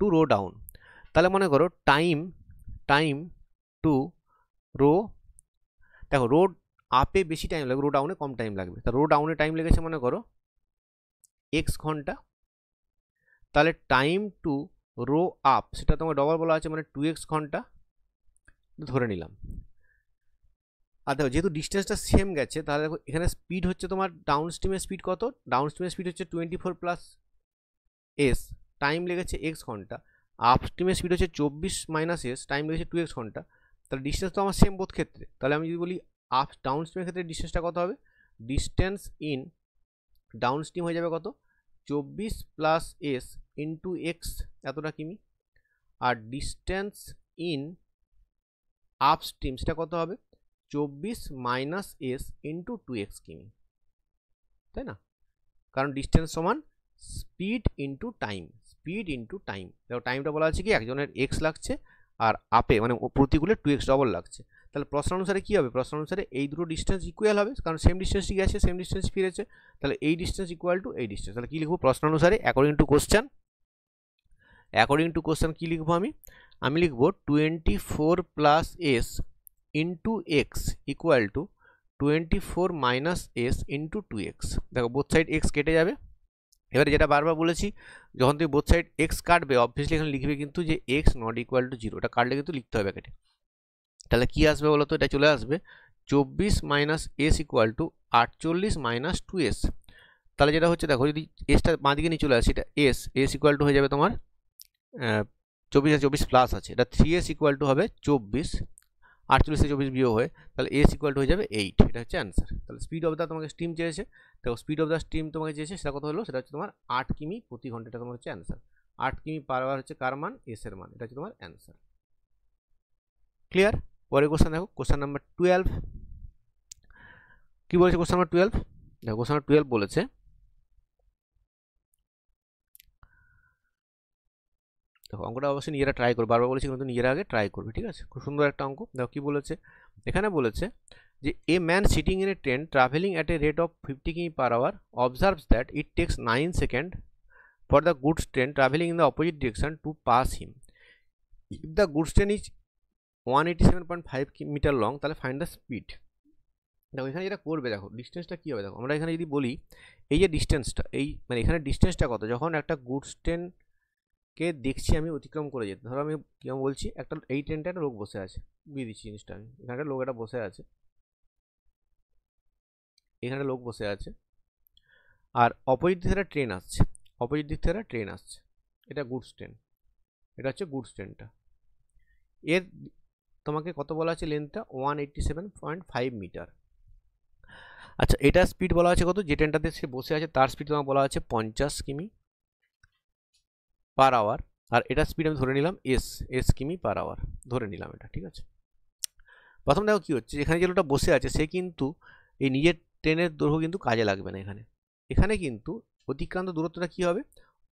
to row down. তাহলে মনে করো টাইম টু রো, দেখো রো আপে বেশি টাইম লাগবে, রো ডাউনে কম টাইম লাগবে। তা রো ডাউনে টাইম লেগেছে মনে করো এক্স ঘন্টা, তাহলে টাইম টু রো আপ সেটা তোমার ডবল বলা আছে, মানে 2x ঘন্টা ধরে নিলাম। আর দেখো যেহেতু ডিস্টেন্সটা সেম গেছে, তাহলে দেখো এখানে স্পিড হচ্ছে তোমার ডাউন স্ট্রিমের স্পিড কত, ডাউন স্ট্রিমের স্পিড হচ্ছে 24 প্লাস এস, টাইম লেগেছে এক্স ঘন্টা, আপ স্ট্রিমের স্পিড হচ্ছে 24 মাইনাস এস, টাইম লেগেছে 2x ঘন্টা। তাহলে ডিস্টেন্স তো আমার সেম বোধ ক্ষেত্রে, তাহলে আমি যদি বলি আপ ডাউন স্ট্রিমের ক্ষেত্রে ডিস্টেন্সটা কত হবে, ডিস্টেন্স ইন ডাউন স্ট্রিম হয়ে যাবে কত 24 প্লাস এস ইন্টু এক্স এতটা কিমি, আর ডিস্টেন্স ইন আপ স্ট্রিম সেটা কত হবে 24 মাইনাস এস ইন্টু 2x কিমি, তাই না, কারণ ডিস্টেন্স সমান speed into time, speed into time. দেখো টাইমটা বলা আছে কি একজনের এক্স লাগছে আর আপে মানে প্রতিকূলে 2x ডবল লাগছে। তাহলে প্রশ্ন অনুসারে কী হবে, প্রশ্ন অনুসারে এই দুটো ডিস্টেন্স ইকুয়াল হবে, কারণ সেম ডিস্টেন্সই গেছে সেম ডিস্টেন্স ফিরেছে, তাহলে এই ডিস্টেন্স ইকুয়াল টু এই ডিস্টেন্স। তাহলে কী লিখবো প্রশ্ন অনুসারে অ্যাকর্ডিং টু কোশ্চেন কী লিখবো আমি লিখবো 24 plus S into x equal two 24 minus S into 2x। দেখো বোথ সাইড এক্স কেটে যাবে। এবারে যেটা বারবার বলেছি, যখন তুমি বোথ সাইড এক্স কাটবে অবভিয়াসলি এখানে লিখবে কিন্তু যে এক্স নট ইকুয়াল টু 0, এটা কাটলে কিন্তু লিখতে হবে কেটে। তাহলে কি আসবে বলো তো, এটা চলে আসবে 24 minus S equal to 48 minus 2s। তাহলে যেটা হচ্ছে দেখো যদি এসটা বাঁ দিকে নিয়ে চলে আসে, এটা এস ইকুয়াল টু হয়ে যাবে তোমার 24 প্লাস আছে, এটা 3s ইকুয়াল টু হবে 24, 48 থেকে 24 বিয়োগ হয়ে, তাহলে এস ইকুয়াল টু হয়ে যাবে 8, এটা হচ্ছে অ্যান্সার। তাহলে স্পিড অফ দ্য তোমাকে স্ট্রিম চেয়েছে, দেখো স্পিড অফ দ্য স্ট্রিম তোমাকে চেয়েছে সেটা কত হলো, সেটা হচ্ছে তোমার 8 কিমি প্রতি ঘন্টা, এটা তোমার হচ্ছে অ্যান্সার। 8 কিমি পার আওয়ার হচ্ছে কার মান, এস এর মান, এটা হচ্ছে তোমার অ্যান্সার। ক্লিয়ার? পরের কোশ্চেন দেখো, কোশ্চেন নাম্বার 12 কি বলেছে, কোশ্চেন নাম্বার 12 দেখো, কোশ্চেন নাম্বার 12 বলেছে দেখো অঙ্কটা অবশ্যই নিজেরা ট্রাই করবে, বারবার বলেছি কিন্তু নিজেরা আগে ট্রাই করবে, ঠিক আছে, খুব সুন্দর একটা অঙ্ক। দেখো কি বলেছে এখানে, বলেছে যে a man sitting in a train travelling at a rate of 50 কিমি per hour observes that it takes 9 second for the goods train travelling in the opposite direction to pass him. If the goods train is 187.5 metre long, তাহলে find the speed. দেখো এখানে যেটা করবে, দেখো ডিস্টেন্সটা কী হবে, দেখো আমরা এখানে যদি বলি এই যে ডিস্টেন্সটা, এই মানে এখানে ডিস্টেন্সটা কত, যখন একটা গুডস ট্রেনকে দেখছি আমি অতিক্রম করে যেতে, ধরো আমি কেমন বলছি একটা এই ট্রেনটা একটা লোক বসে আছে, দিয়ে দিচ্ছি জিনিসটা আমি, এখানে একটা লোক একটা বসে আছে, এখানে লোক বসে আছে, আর অপোজিট দিক থেকে ট্রেন আসছে, অপোজিট দিক থেকে ট্রেন আসছে, এটা গুডস ট্রেন, এটা হচ্ছে গুডস ট্রেনটা। এর তোমাকে কত বলা আছে লেন্থটা 187.5 মিটার। আচ্ছা, এটার স্পিড বলা আছে কত, যে ট্রেনটাতে সে বসে আছে তার স্পিড তোমাকে বলা আছে 50 কিমি পার আওয়ার, আর এটার স্পিড আমি ধরে নিলাম এস কিমি পার আওয়ার ধরে নিলাম এটা, ঠিক আছে। প্রথম দেখো কি হচ্ছে, এখানে যে লোকটা বসে আছে সে কিন্তু এই নিজের ট্রেনের দৈর্ঘ্য কিন্তু কাজে লাগবে না, এখানে এখানে কিন্তু অতিক্রান্ত দূরত্বটা কি হবে,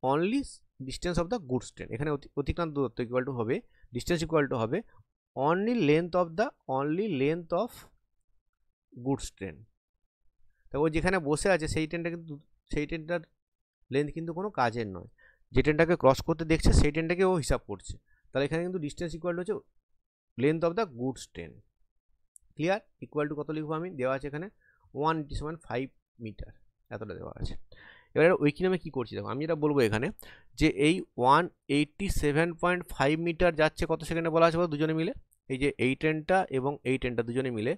only distance of the goods train, এখানে অতিক্রান্ত দূরত্ব ইকুয়াল টু হবে, ডিস্টেন্স ইকুয়াল টু হবে only length of goods train. তো ও যেখানে বসে আছে সেই ট্রেনটা কিন্তু, সেই ট্রেনটার লেন্থ কিন্তু কোনো কাজের নয়, যে ট্রেনটাকে ক্রস করতে দেখছে সেই ট্রেনটাকে ও হিসাব করছে, তাহলে এখানে কিন্তু ডিস্টেন্স ইকুয়াল টু হচ্ছে length of the goods train. Clear? Equal to কত লিখবো আমি, দেওয়া আছে এখানে 187.5 মিটার, এতটা দেওয়া আছে। এবার ওইখানে আমি কী করছি দেখো, আমি যেটা বলবো এখানে যে এই 187.5 মিটার যাচ্ছে কত সেকেন্ডে বলা আছে, দুজনে মিলে, এই যে এই ট্রেনটা এবং এই ট্রেনটা দুজনে মিলে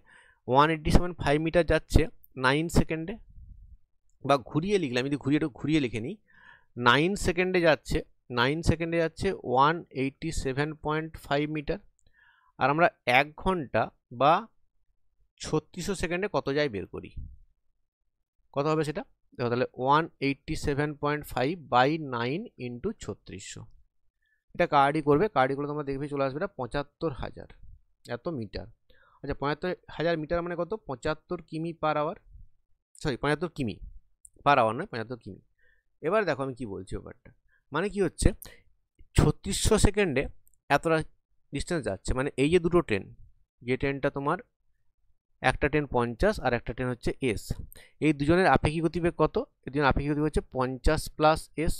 187.5 মিটার যাচ্ছে 9 সেকেন্ডে, বা ঘুরিয়ে লিখলাম, আমি যদি ঘুরিয়ে লিখে নিই, 9 সেকেন্ডে যাচ্ছে 187.5 মিটার, আর আমরা 1 ঘন্টা বা 3600 সেকেন্ডে কত যায় বের করি, কত হবে সেটা দেখো, তাহলে 187.5 বাই 9 ইন্টু 3600, এটা কার্ডই করবে, কার্ডই করলে তোমরা দেখবে চলে আসবে এটা 75,000 এত মিটার। আচ্ছা, 75,000 মিটার মানে কত, 75 কিমি পার আওয়ার, সরি 75 কিমি পার আওয়ার নয়, 75 কিমি। এবার দেখো আমি কি বলছি ব্যাপারটা, মানে কি হচ্ছে 3600 সেকেন্ডে এতটা ডিস্টেন্স যাচ্ছে, মানে এই যে দুটো ট্রেন, যে ট্রেনটা তোমার একটা ট্রেন 50 আর একটা ট্রেন হচ্ছে এস, এই দুজনের আপেক্ষিক গতিবেগ কত, এই দুজনের আপেক্ষিক গতিবেগ হচ্ছে 50 প্লাস এস।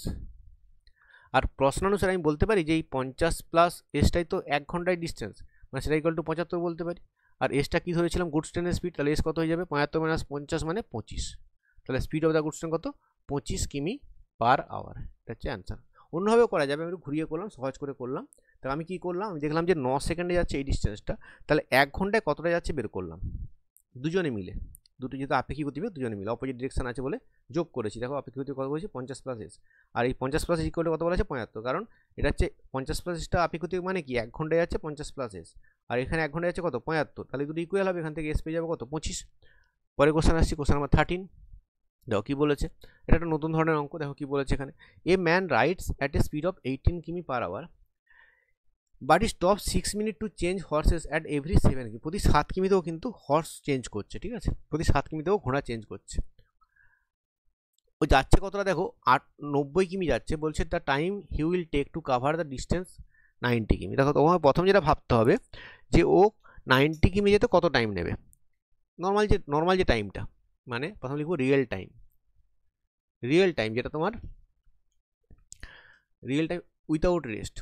আর প্রশ্নানুসারে আমি বলতে পারি যে এই 50 প্লাস এসটাই তো 1 ঘন্টায় ডিস্টেন্স, মানে সেটা ইকুয়াল টু 75 বলতে পারি। আর এসটা কি ধরেছিলাম, গুডস ট্রেনের স্পিড, তাহলে এস কত হয়ে যাবে 75 মাইনাস 50 মানে 25, তাহলে speed of the goods train কত, 25 কিমি পার আওয়ার, এটা হচ্ছে অ্যান্সার। অন্যভাবেও করা যাবে, আমি একটু ঘুরিয়ে করলাম, সহজ করে করলাম। তাহলে আমি কী করলাম, আমি দেখলাম যে 9 সেকেন্ডে যাচ্ছে এই ডিস্টেন্সটা, তাহলে 1 ঘন্টায় কতটা যাচ্ছে বের করলাম, দুজনে মিলে, দুটো যেহেতু আপেক্ষিক গতিবেগ দুজনে মিলে অপোজিট ডিরেকশন আছে বলে যোগ করেছি, দেখো আপেক্ষিক গতিবেগ কত করেছি 50 প্লাস এস, আর এই 50 প্লাস ইকুয়াল টু কত বলা আছে 75, কারণ এটা হচ্ছে 50 প্লাস এসটা আপেক্ষিক গতিবেগ মানে কি 1 ঘন্টায় যাচ্ছে 50 প্লাস এস, আর এখানে 1 ঘন্টায় যাচ্ছে কত 75, তাহলে দুটো ইকুয়াল হবে, এখান থেকে এস পেয়ে যাবে কত 25। পরে কোশ্চেন আসছি, কোশ্চেন নাম্বার 13, দেখো কী বলেছে, এটা একটা নতুন ধরনের অঙ্ক, দেখো কী বলেছে এখানে, a man rides at a speed of 18 কিমি per hour but stop 6 minute to change horses at every 7 কিমি, প্রতি 7 কিমিতেও কিন্তু হর্স চেঞ্জ করছে, ঠিক আছে, প্রতি 7 কিমিতেও ঘোড়া চেঞ্জ করছে। ও যাচ্ছে কতটা দেখো 90 কিমি যাচ্ছে, বলছে the time he will take to cover the distance 90 কিমি। দেখো তোমাকে প্রথম যেটা ভাবতে হবে যে ও 90 কিমি যেতে কত টাইম নেবে, নর্মাল যে টাইমটা, মানে প্রথম লিখবো রিয়েল টাইম যেটা তোমার real time without rest,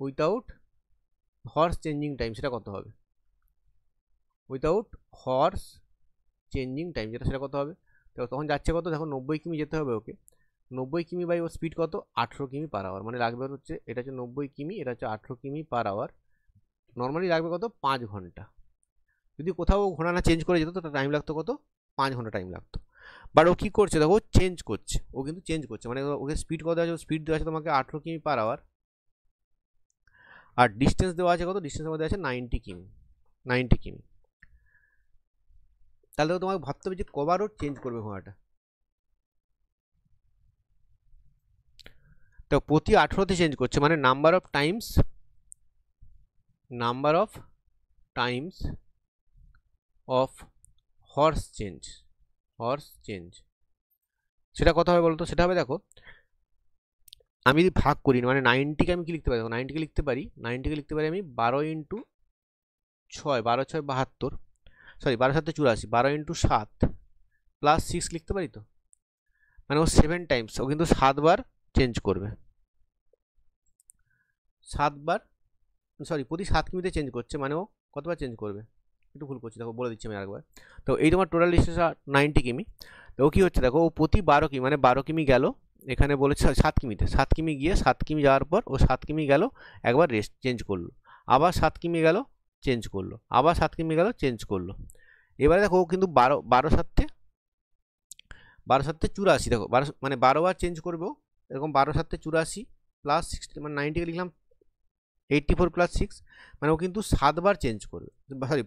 without horse changing time, সেটা কত হবে, উইথাউট হর্স চেঞ্জিং টাইম যেটা, সেটা কত হবে, তো তখন যাচ্ছে কত দেখো 90 কিমি যেতে হবে ওকে, 90 কিমি বাই ও স্পিড কত 18 কিমি পার আওয়ার, মানে লাগবে হচ্ছে এটা হচ্ছে 90 কিমি, এটা হচ্ছে 18 কিমি পার আওয়ার, নর্মালি লাগবে কত 5 ঘন্টা। যদি কোথাও ঘোড়া না চেঞ্জ করে যেত তো টাইম লাগতো কত 5 ঘন্টা টাইম লাগতো। বাট ও কী করছে দেখো, চেঞ্জ করছে, ও কিন্তু চেঞ্জ করছে, মানে ওকে স্পিড কত আছে, স্পিড দেওয়া আছে তোমাকে 18 কিমি পার আওয়ার, আর ডিস্টেন্স দেওয়া আছে কত, ডিস্টেন্সের মধ্যে আছে 90 কিমি। তাহলে তোমাকে ভাবতে হবে যে কবার ও চেঞ্জ করবে ঘোড়াটা, তো প্রতি 18তে চেঞ্জ করছে, মানে number of Times of horse change সেটা কত হবে বলতো, সেটা হবে দেখো আমি যদি ভাগ করি, মানে 90কে আমি কি লিখতে পারি, 90কে লিখতে পারি আমি 12 ইন্টু 6, 12 6 72, সরি 12 7 84, 12 ইন্টু 7 প্লাস 6 লিখতে পারি, তো মানে ও 7 টাইমস, ও কিন্তু 7 বার চেঞ্জ করবে, 7 বার, সরি প্রতি 7 কিমিতে চেঞ্জ করছে, মানে ও কতবার চেঞ্জ করবে, একটু ভুল করছি দেখো, বলে দিচ্ছি আমি আরেকবার। তো এই তোমার টোটাল ডিস্টেন্স 90 কিমি, তো ও কী হচ্ছে দেখো, ও প্রতি 12 কিমি, মানে 12 কিমি গেল, এখানে বলেছে 7 কিমিতে, 7 কিমি গিয়ে 7 কিমি যাওয়ার পর ও 7 কিমি গেল, একবার রেস্ট চেঞ্জ করলো, আবার 7 কিমি গেল চেঞ্জ করলো, আবার 7 কিমি গেল চেঞ্জ করলো, এবারে দেখো ও কিন্তু 12 7 84, দেখো 12 মানে 12 বার চেঞ্জ করবো, এরকম 12 7 84 প্লাস 60 মানে 90 লিখলাম 84 প্লাস 6, মানে ও কিন্তু 7 বার চেঞ্জ করবে, সরি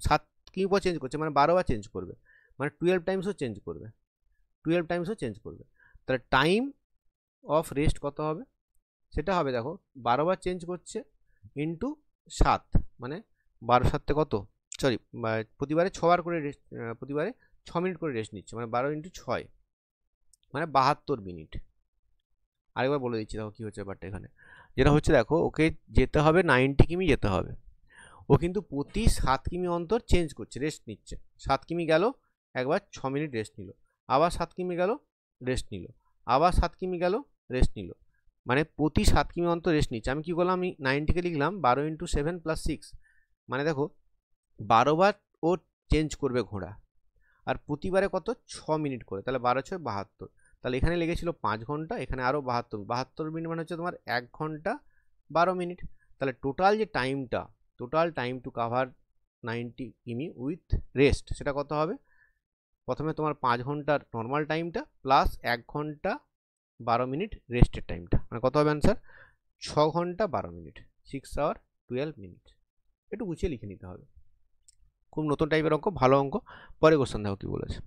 7 কি উপর চেঞ্জ করছে, মানে 12 বার চেঞ্জ করবে, মানে 12 টাইমসও চেঞ্জ করবে, 12 টাইমসও চেঞ্জ করবে। তাহলে টাইম অফ রেস্ট কত হবে, সেটা হবে দেখো 12 বার চেঞ্জ করছে ইন্টু 7, মানে 12 7 কত, সরি প্রতিবারে 6 বার করে রেস্ট, প্রতিবারে 6 মিনিট করে রেস্ট নিচ্ছে, মানে 12 ইন্টু 6 মানে 72 মিনিট। আরেকবার বলে দিচ্ছি দেখো কী হচ্ছে ব্যাপারটা এখানে, যেটা হচ্ছে দেখো ওকে যেতে হবে 90 কিমি যেতে হবে, ও কিন্তু প্রতি 7 কিমি অন্তর চেঞ্জ করছে, রেস্ট নিচ্ছে, 7 কিমি গেল একবার 6 মিনিট রেস্ট নিল, আবার 7 কিমি গেল রেস্ট নিল, আবার 7 কিমি গেল রেস্ট নিল, মানে প্রতি 7 কিমি অন্তর রেস্ট নিচ্ছে। আমি কী করলাম, আমি 90কে লিখলাম 12 ইন্টু 7 প্লাস 6, মানে দেখো 12 বার ও চেঞ্জ করবে ঘোড়া, আর প্রতিবারে কত 6 মিনিট করে, তাহলে 12 6 72, তাহলে এখানে লেগেছিল 5 ঘন্টা, এখানে আরও 72 মিনিট, মানে হচ্ছে তোমার 1 ঘন্টা 12 মিনিট। তাহলে টোটাল যে টাইমটা, টোটাল টাইম টু কাভার 90 কিমি উইথ রেস্ট, সেটা কত হবে, প্রথমে তোমার 5 ঘন্টার নর্মাল টাইমটা প্লাস 1 ঘন্টা 12 মিনিট রেস্টের টাইমটা, মানে কত হবে অ্যান্সার 6 ঘন্টা 12 মিনিট, 6 আওয়ার 12 মিনিট। একটু গুছিয়ে লিখে নিতে হবে, খুব নতুন টাইপের অঙ্ক, ভালো অঙ্ক। পরে কোশ্চেন দেখো কি বলেছে,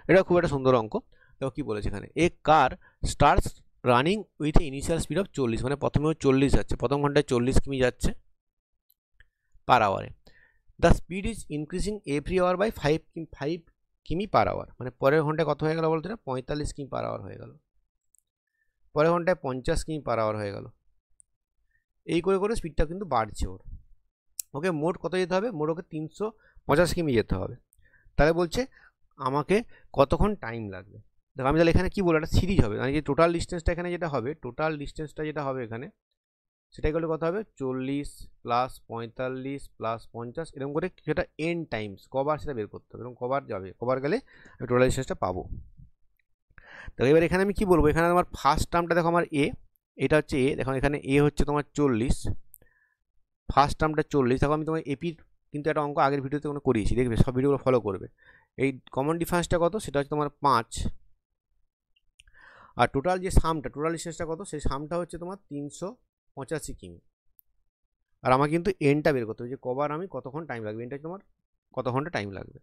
এটা খুব একটা সুন্দর অঙ্ক। দেখো কি বলেছে এখানে, a car starts running with initial speed of 40, মানে প্রথমেও 40 যাচ্ছে, প্রথম ঘন্টায় 40 কিমি যাচ্ছে পার আওয়ারে, the speed is increasing every hour by 5 কিমি পার আওয়ার, মানে পরের ঘন্টায় কত হয়ে গেল বলতে না, 45 কিমি পার আওয়ার হয়ে গেল, পরের ঘন্টায় 50 কিমি পার আওয়ার হয়ে গেল, এই করে করে স্পিডটা কিন্তু বাড়ছে ওর। ওকে মোট কত যেতে হবে, মোট ওকে 350 কিমি যেতে হবে, তাহলে বলছে আমাকে কতক্ষণ টাইম লাগবে। দেখো আমি তাহলে এখানে কী বলবো, একটা সিরিজ হবে, মানে যে টোটাল ডিস্টেন্সটা এখানে যেটা হবে, টোটাল ডিস্টেন্সটা যেটা হবে এখানে, সেটাই করলে কত হবে 40 প্লাস 45 প্লাস 50, এরকম করে সেটা এন টাইমস কবার সেটা বের করতে হবে, এরকম কবার যাবে, কবার গেলে আমি টোটাল ডিস্টেন্সটা পাবো। তো এবার এখানে আমি কি বলবো, এখানে আমার ফার্স্ট টার্মটা দেখো আমার এ, এটা হচ্ছে এ, দেখো এখানে এ হচ্ছে তোমার 40, ফার্স্ট টার্মটা 40, দেখো আমি তোমার এপির কিন্তু একটা অঙ্ক আগের ভিডিওতে কোনো করিয়েছি, দেখবে সব ভিডিওগুলো ফলো করবে। এই কমন ডিফারেন্সটা কত, সেটা হচ্ছে তোমার 5, আর টোটাল যে সামটা, টোটাল ডিস্টেন্সটা কত, সেই সামটা হচ্ছে তোমার 385 কিমি, আর আমার কিন্তু এনটা বের করতে হবে, যে কবার আমি কতক্ষণ টাইম লাগবে, এনটা তোমার কত ঘন্টা টাইম লাগবে।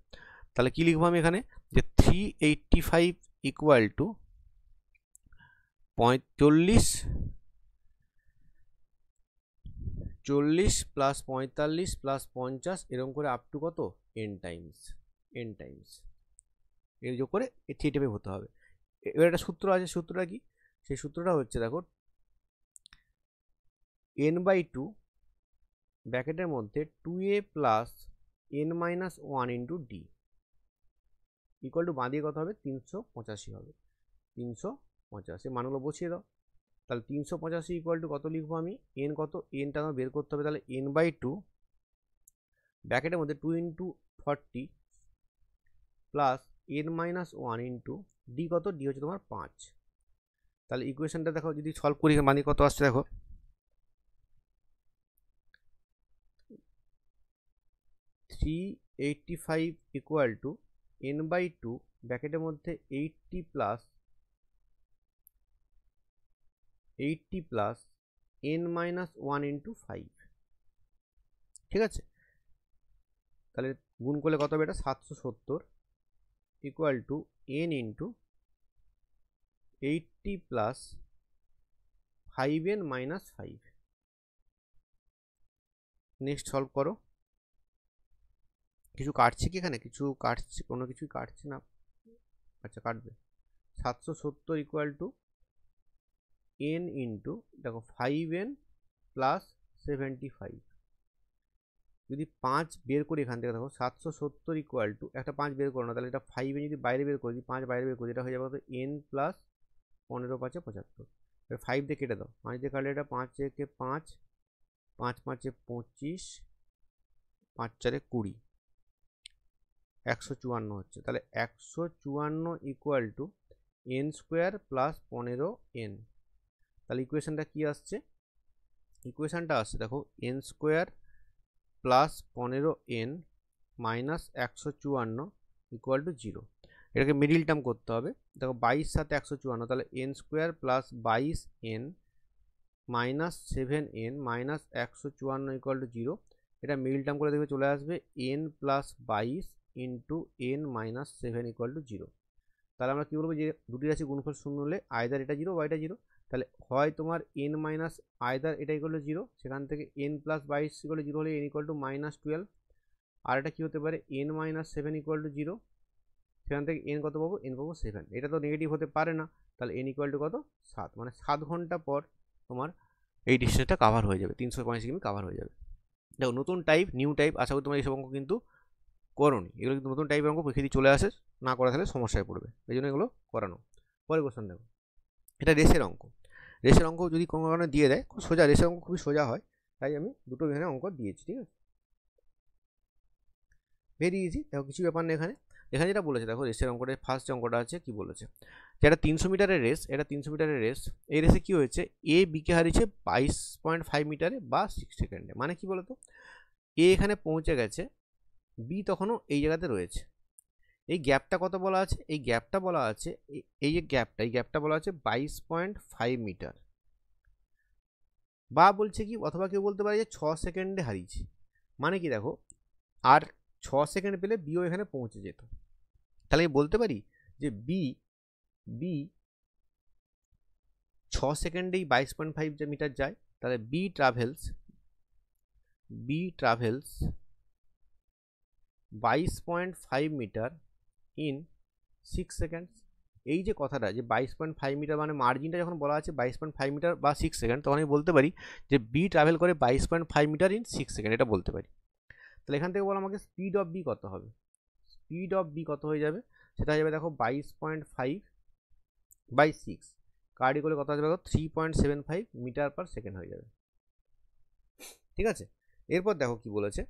তাহলে কি লিখবো আমি এখানে, যে 385 ইকুয়াল টু 40 প্লাস 45 প্লাস 50, এরকম করে আপ টু কত এন টাইমস, এর যোগ করে থিয়েটারে হতে হবে। এবার একটা সূত্র আছে, সূত্রটা কি, সেই সূত্রটা হচ্ছে দেখো n/2 ব্র্যাকেটের মধ্যে 2a plus n-1 into D equal to বাঁ দিয়ে কত হবে 385 হবে, 385 মানগুলো বসিয়ে দাও। তাহলে 385 ইকুয়াল টু কত লিখবো আমি, এন কত, এনটা আমার বের করতে হবে, তাহলে n/2 ব্র্যাকেটের মধ্যে 2 into 40 plus n-1 into D কত, ডি হচ্ছে তোমার 5। তাহলে ইকুয়েশনটা দেখো যদি সলভ করি, মানে কত আসছে দেখো, 385 ইকুয়াল টু n/2 ব্র্যাকেটের মধ্যে 80 প্লাস n-1 ইন্টু 5, ঠিক আছে। তাহলে গুণ করলে কত হবে, এটা 770 equal to n into 80 plus 5n-5। Next solve করো, কিছু কাটছে কি এখানে, কিছু কাটছে, কোনো কিছুই কাটছে না, আচ্ছা কাটবে। 770 ইকুয়াল টু n ইন্টু দেখো 5n প্লাস 75, যদি 5 বের করি এখান থেকে দেখো 770 ইকুয়াল টু একটা 5 বের করো না, তাহলে এটা 5n যদি বাইরে বের করি, 5 বাইরে বের করি, এটা হয়ে যাবে কত n প্লাস 15 5 75, 5 দিয়ে কেটে দাও, 5 দিয়ে কাটলে এটা 5 একে 5, 5 5 25, 5 4 20, 154 হচ্ছে। তাহলে 154 equal to n square plus 15n, তাহলে ইকুয়েশনটা কি আসছে, ইকুয়েশনটা আসছে দেখো n square plus 15n minus 154 equal to 0। এটাকে মিডিল টার্ম করতে হবে। দেখো 22 সাথে 154, তাহলে N square plus 22n minus 7n minus 154 equal to 0। এটা মিডিল টার্ম করে দেখবে চলে আসবে n plus 22 into n minus 7 equal to 0। তাহলে আমরা কী বলবো, যে দুটি রাশি গুণফল শূন্য হলে আয়দার এটা 0 বা এটা 0। তাহলে হয় তোমার n মাইনাস আয়দার এটা ইকুয়াল টু 0, সেখান থেকে n প্লাস 22 ইকুয়াল টু 0 হলে n ইকুয়াল টু মাইনাস 12। আর এটা কী হতে পারে, n মাইনাস 7 ইকুয়াল টু 0, সেখান থেকে n কত পাবো, n পাবো 7। এটা তো নেগেটিভ হতে পারে না, তাহলে n ইকুয়াল টু কত 7, মানে 7 ঘন্টা পর তোমার এই ডিস্টেন্সটা কাভার হয়ে যাবে, 385 কিমি কাভার হয়ে যাবে। দেখো নতুন টাইপ, নিউ টাইপ, আশা করি তোমার এইসব অঙ্ক কিন্তু করোনি। এগুলো কিন্তু নতুন টাইপের অঙ্ক পরীক্ষা দিয়ে চলে আসে, না করা থাকলে সমস্যায় পড়বে, এই জন্য এগুলো করানো। পরের কোশ্চেন দেখো, এটা রেসের অঙ্ক। রেসের অঙ্ক যদি কোনো কারণে দিয়ে দেয়, খুব সোজা, রেসের অঙ্ক খুবই সোজা হয়, তাই আমি দুটো এখানে অঙ্ক দিয়েছি, ঠিক আছে, ভেরি ইজি। দেখো কিছু ব্যাপার নেই এখানে। এখানে যেটা বলেছে দেখো, রেসের অঙ্কটা ফার্স্ট যে অঙ্কটা আছে কি বলেছে, যে এটা 300 মিটারের রেস, এটা 300 মিটারের রেস। এই রেসে কি হয়েছে, এ বিকে হারিয়েছে 22.5 মিটারে বা 6 সেকেন্ডে। মানে কি বলতো, এ এখানে পৌঁছে গেছে, বি তখনও এই জায়গাতে রয়েছে। এই গ্যাপটা কত বলা আছে, এই গ্যাপটা বলা আছে, এই যে গ্যাপটা, এই গ্যাপটা বলা আছে 22.5 মিটার। বা বলছে কি, অথবা কেউ বলতে পারে যে 6 সেকেন্ডে হারিয়েছে। মানে কি দেখো, আর 6 সেকেন্ড পেলে বিও এখানে পৌঁছে যেত। তাহলে আমি বলতে পারি যে বি 6 সেকেন্ডেই 22.5 মিটার যায়। তাহলে B travels 22.5 metre in 6 seconds. এই যে কথাটা, যে 22.5 মিটার, মানে মার্জিনটা যখন বলা আছে 22.5 মিটার বা 6 সেকেন্ড, তখন আমি বলতে পারি যে বি ট্রাভেল করে 22.5 মিটার ইন 6 সেকেন্ড, এটা বলতে পারি। তাহলে এখান থেকে বলো আমাকে স্পিড অফ বি কত হবে। স্পিড অফ বি কত হয়ে যাবে, সেটা হয়ে যাবে দেখো 22.5 বাই 6, কার্ডি করলে কত আসবে দেখো 3.75 মিটার পার সেকেন্ড হয়ে যাবে, ঠিক আছে। এরপর দেখো কি বলেছে,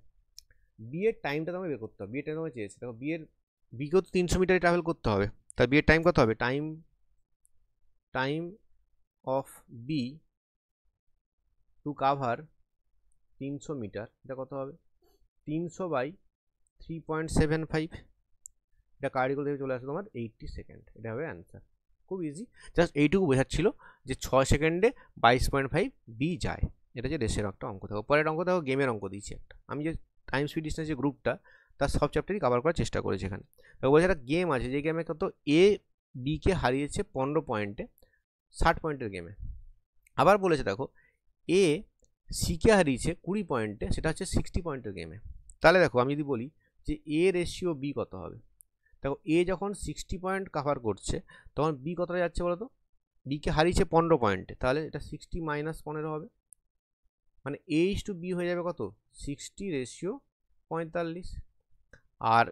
বি এর টাইমটা তোমাকে বের করতে হবে। বি এর টাইম তোমাকে চেয়েছে, দেখো বিকেও তো 300 মিটারে ট্রাভেল করতে হবে, তাই বি এর টাইম কত হবে, time of be to cover 300 metre, এটা কত হবে 300 বাই 3.75, এটা কার্ডিকল থেকে চলে আসে তোমার 80 সেকেন্ড, এটা হবে অ্যান্সার। খুব ইজি, জাস্ট এইটুকু বোঝাচ্ছিল যে 6 সেকেন্ডে 22.5 বি যায়। এটা যে রেসের একটা অঙ্ক। থাকো পরের অঙ্ক দেখো, গেমের অঙ্ক দিয়েছি একটা। আমি যে টাইম স্পিড ডিস্টেন্স যে গ্রুপটা, তার সব চ্যাপ্টারই কভার করার চেষ্টা করেছি এখানে। দেখো বলছে একটা গেম আছে, যে গেমে কত এ বিকে হারিয়েছে 15 পয়েন্টে 60 পয়েন্টের গেমে। আবার বলেছে দেখো এ সিকে হারিয়েছে 20 পয়েন্টে, সেটা হচ্ছে 60 পয়েন্টের গেমে। তাহলে দেখো আমি যদি বলি যে এ রেশিও বি কত হবে, দেখো এ যখন 60 পয়েন্ট কাভার করছে, তখন বি কতটা যাচ্ছে বলো তো, বিকে হারিয়েছে 15 পয়েন্টে, তাহলে এটা 60 মাইনাস 15 হবে, মানে এ ইস টু বি হয়ে যাবে কত 60 রেশিও 45। আর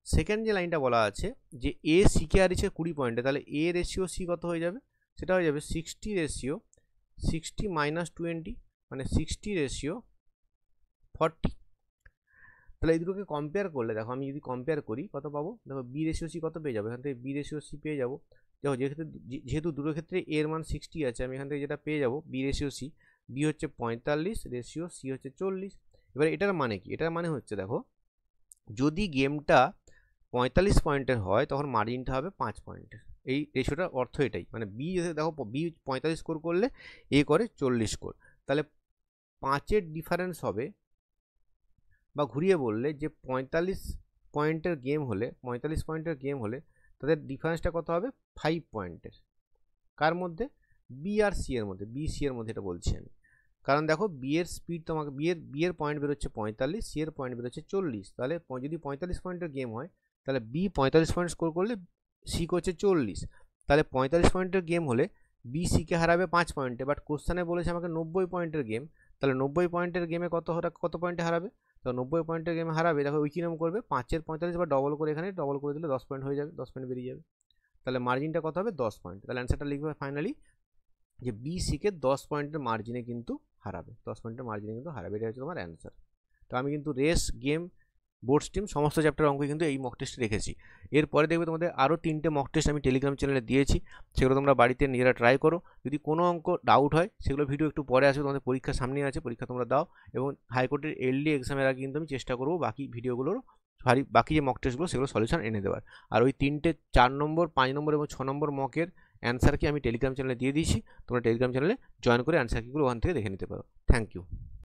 সেকেন্ড যে লাইনটা বলা আছে যে এ সিকে হারিয়েছে 20 পয়েন্টে, তাহলে এ রেশিও সি কত হয়ে যাবে, সেটা হয়ে যাবে 60 রেশিও 60 মাইনাস 20, মানে 60 রেশিও 40। তাহলে এই দুটোকে কম্পেয়ার করলে দেখো, আমি যদি কম্পেয়ার করি কত পাবো, দেখো বি রেশিও সি কত পেয়ে যাবো, এখান থেকে বি রেশিও সি পেয়ে যাবো। দেখো যেহেতু দুটো ক্ষেত্রে এর মান 60 আছে, আমি এখান থেকে যেটা পেয়ে যাবো বি রেশিও সি, বি হচ্ছে 45 রেশিও সি হচ্ছে 40। এবার এটার মানে কি, এটার মানে হচ্ছে দেখো যদি গেমটা 45 পয়েন্টের হয়, তখন মার্জিনটা হবে 5 পয়েন্টের। এই রেশিওটার অর্থ এটাই, মানে বি দেখো বি 45 স্কোর করলে এ করে 40 স্কোর, তাহলে 5-এর ডিফারেন্স হবে, বা ঘুরিয়ে বললে যে 45 পয়েন্টের গেম হলে তাদের ডিফারেন্সটা কত হবে 5 পয়েন্টের। কার মধ্যে, বি আর সি এর মধ্যে, বি সি এর মধ্যে, এটা বলছি আমি। কারণ দেখো বি এর স্পিড তোমাকে বি এর পয়েন্ট বেরোচ্ছে 45, সি এর পয়েন্ট বেরোচ্ছে 40। তাহলে যদি 45 পয়েন্টের গেম হয়, তাহলে বি 45 পয়েন্ট স্কোর করলে সি করছে 40। তাহলে 45 পয়েন্টের গেম হলে বি সিকে হারাবে 5 পয়েন্টে, বাট কোশ্চেনে বলেছে আমাকে 90 পয়েন্টের গেম, তাহলে 90 পয়েন্টের গেমে কত পয়েন্টে হারাবে, তো 90 পয়েন্টের গেমে হারাবে। দেখো ওই কিরম করবে, 5-এর 45 বা ডবল করে, এখানে ডবল করে দিলে 10 পয়েন্ট হয়ে যাবে, 10 পয়েন্ট বেরিয়ে যাবে। তাহলে মার্জিনটা কত হবে 10 পয়েন্ট। তাহলে অ্যান্সারটা লিখবে ফাইনালি যে বি সিকে 10 পয়েন্টের মার্জিনে কিন্তু হারাবে, 10 পয়েন্টের মার্জিনে কিন্তু হারাবে, এটা হচ্ছে তোমার অ্যান্সার। তো আমি কিন্তু রেস, গেম, বোর্ড স্টিম সমস্ত চ্যাপ্টার অঙ্ক কিন্তু এই মক টেস্টে রেখেছি। এরপরে দেখবে তোমাদের আরও 3টে মক টেস্ট আমি টেলিগ্রাম চ্যানেলে দিয়েছি, সেগুলো তোমরা বাড়িতে নিজেরা ট্রাই করো। যদি কোনো অঙ্ক ডাউট হয়, সেগুলো ভিডিও একটু পরে আসবে, তোমাদের পরীক্ষার সামনে আছে, পরীক্ষা তোমরা দাও। এবং হাইকোর্টের এলডি এক্সামের আগে কিন্তু আমি চেষ্টা করবো বাকি ভিডিওগুলোর বাকি যে মক টেস্টগুলো সেগুলো সলিউশন এনে দেওয়ার। আর ওই 3টে 4 নম্বর 5 নম্বর এবং 6 নম্বর মকের অ্যান্সার কি আমি টেলিগ্রাম চ্যানেলে দিয়ে দিয়েছি, তোমরা টেলিগ্রাম চ্যানেলে জয়েন করে অ্যান্সার কিগুলো ওখান থেকে দেখে নিতে পারো। Thank you.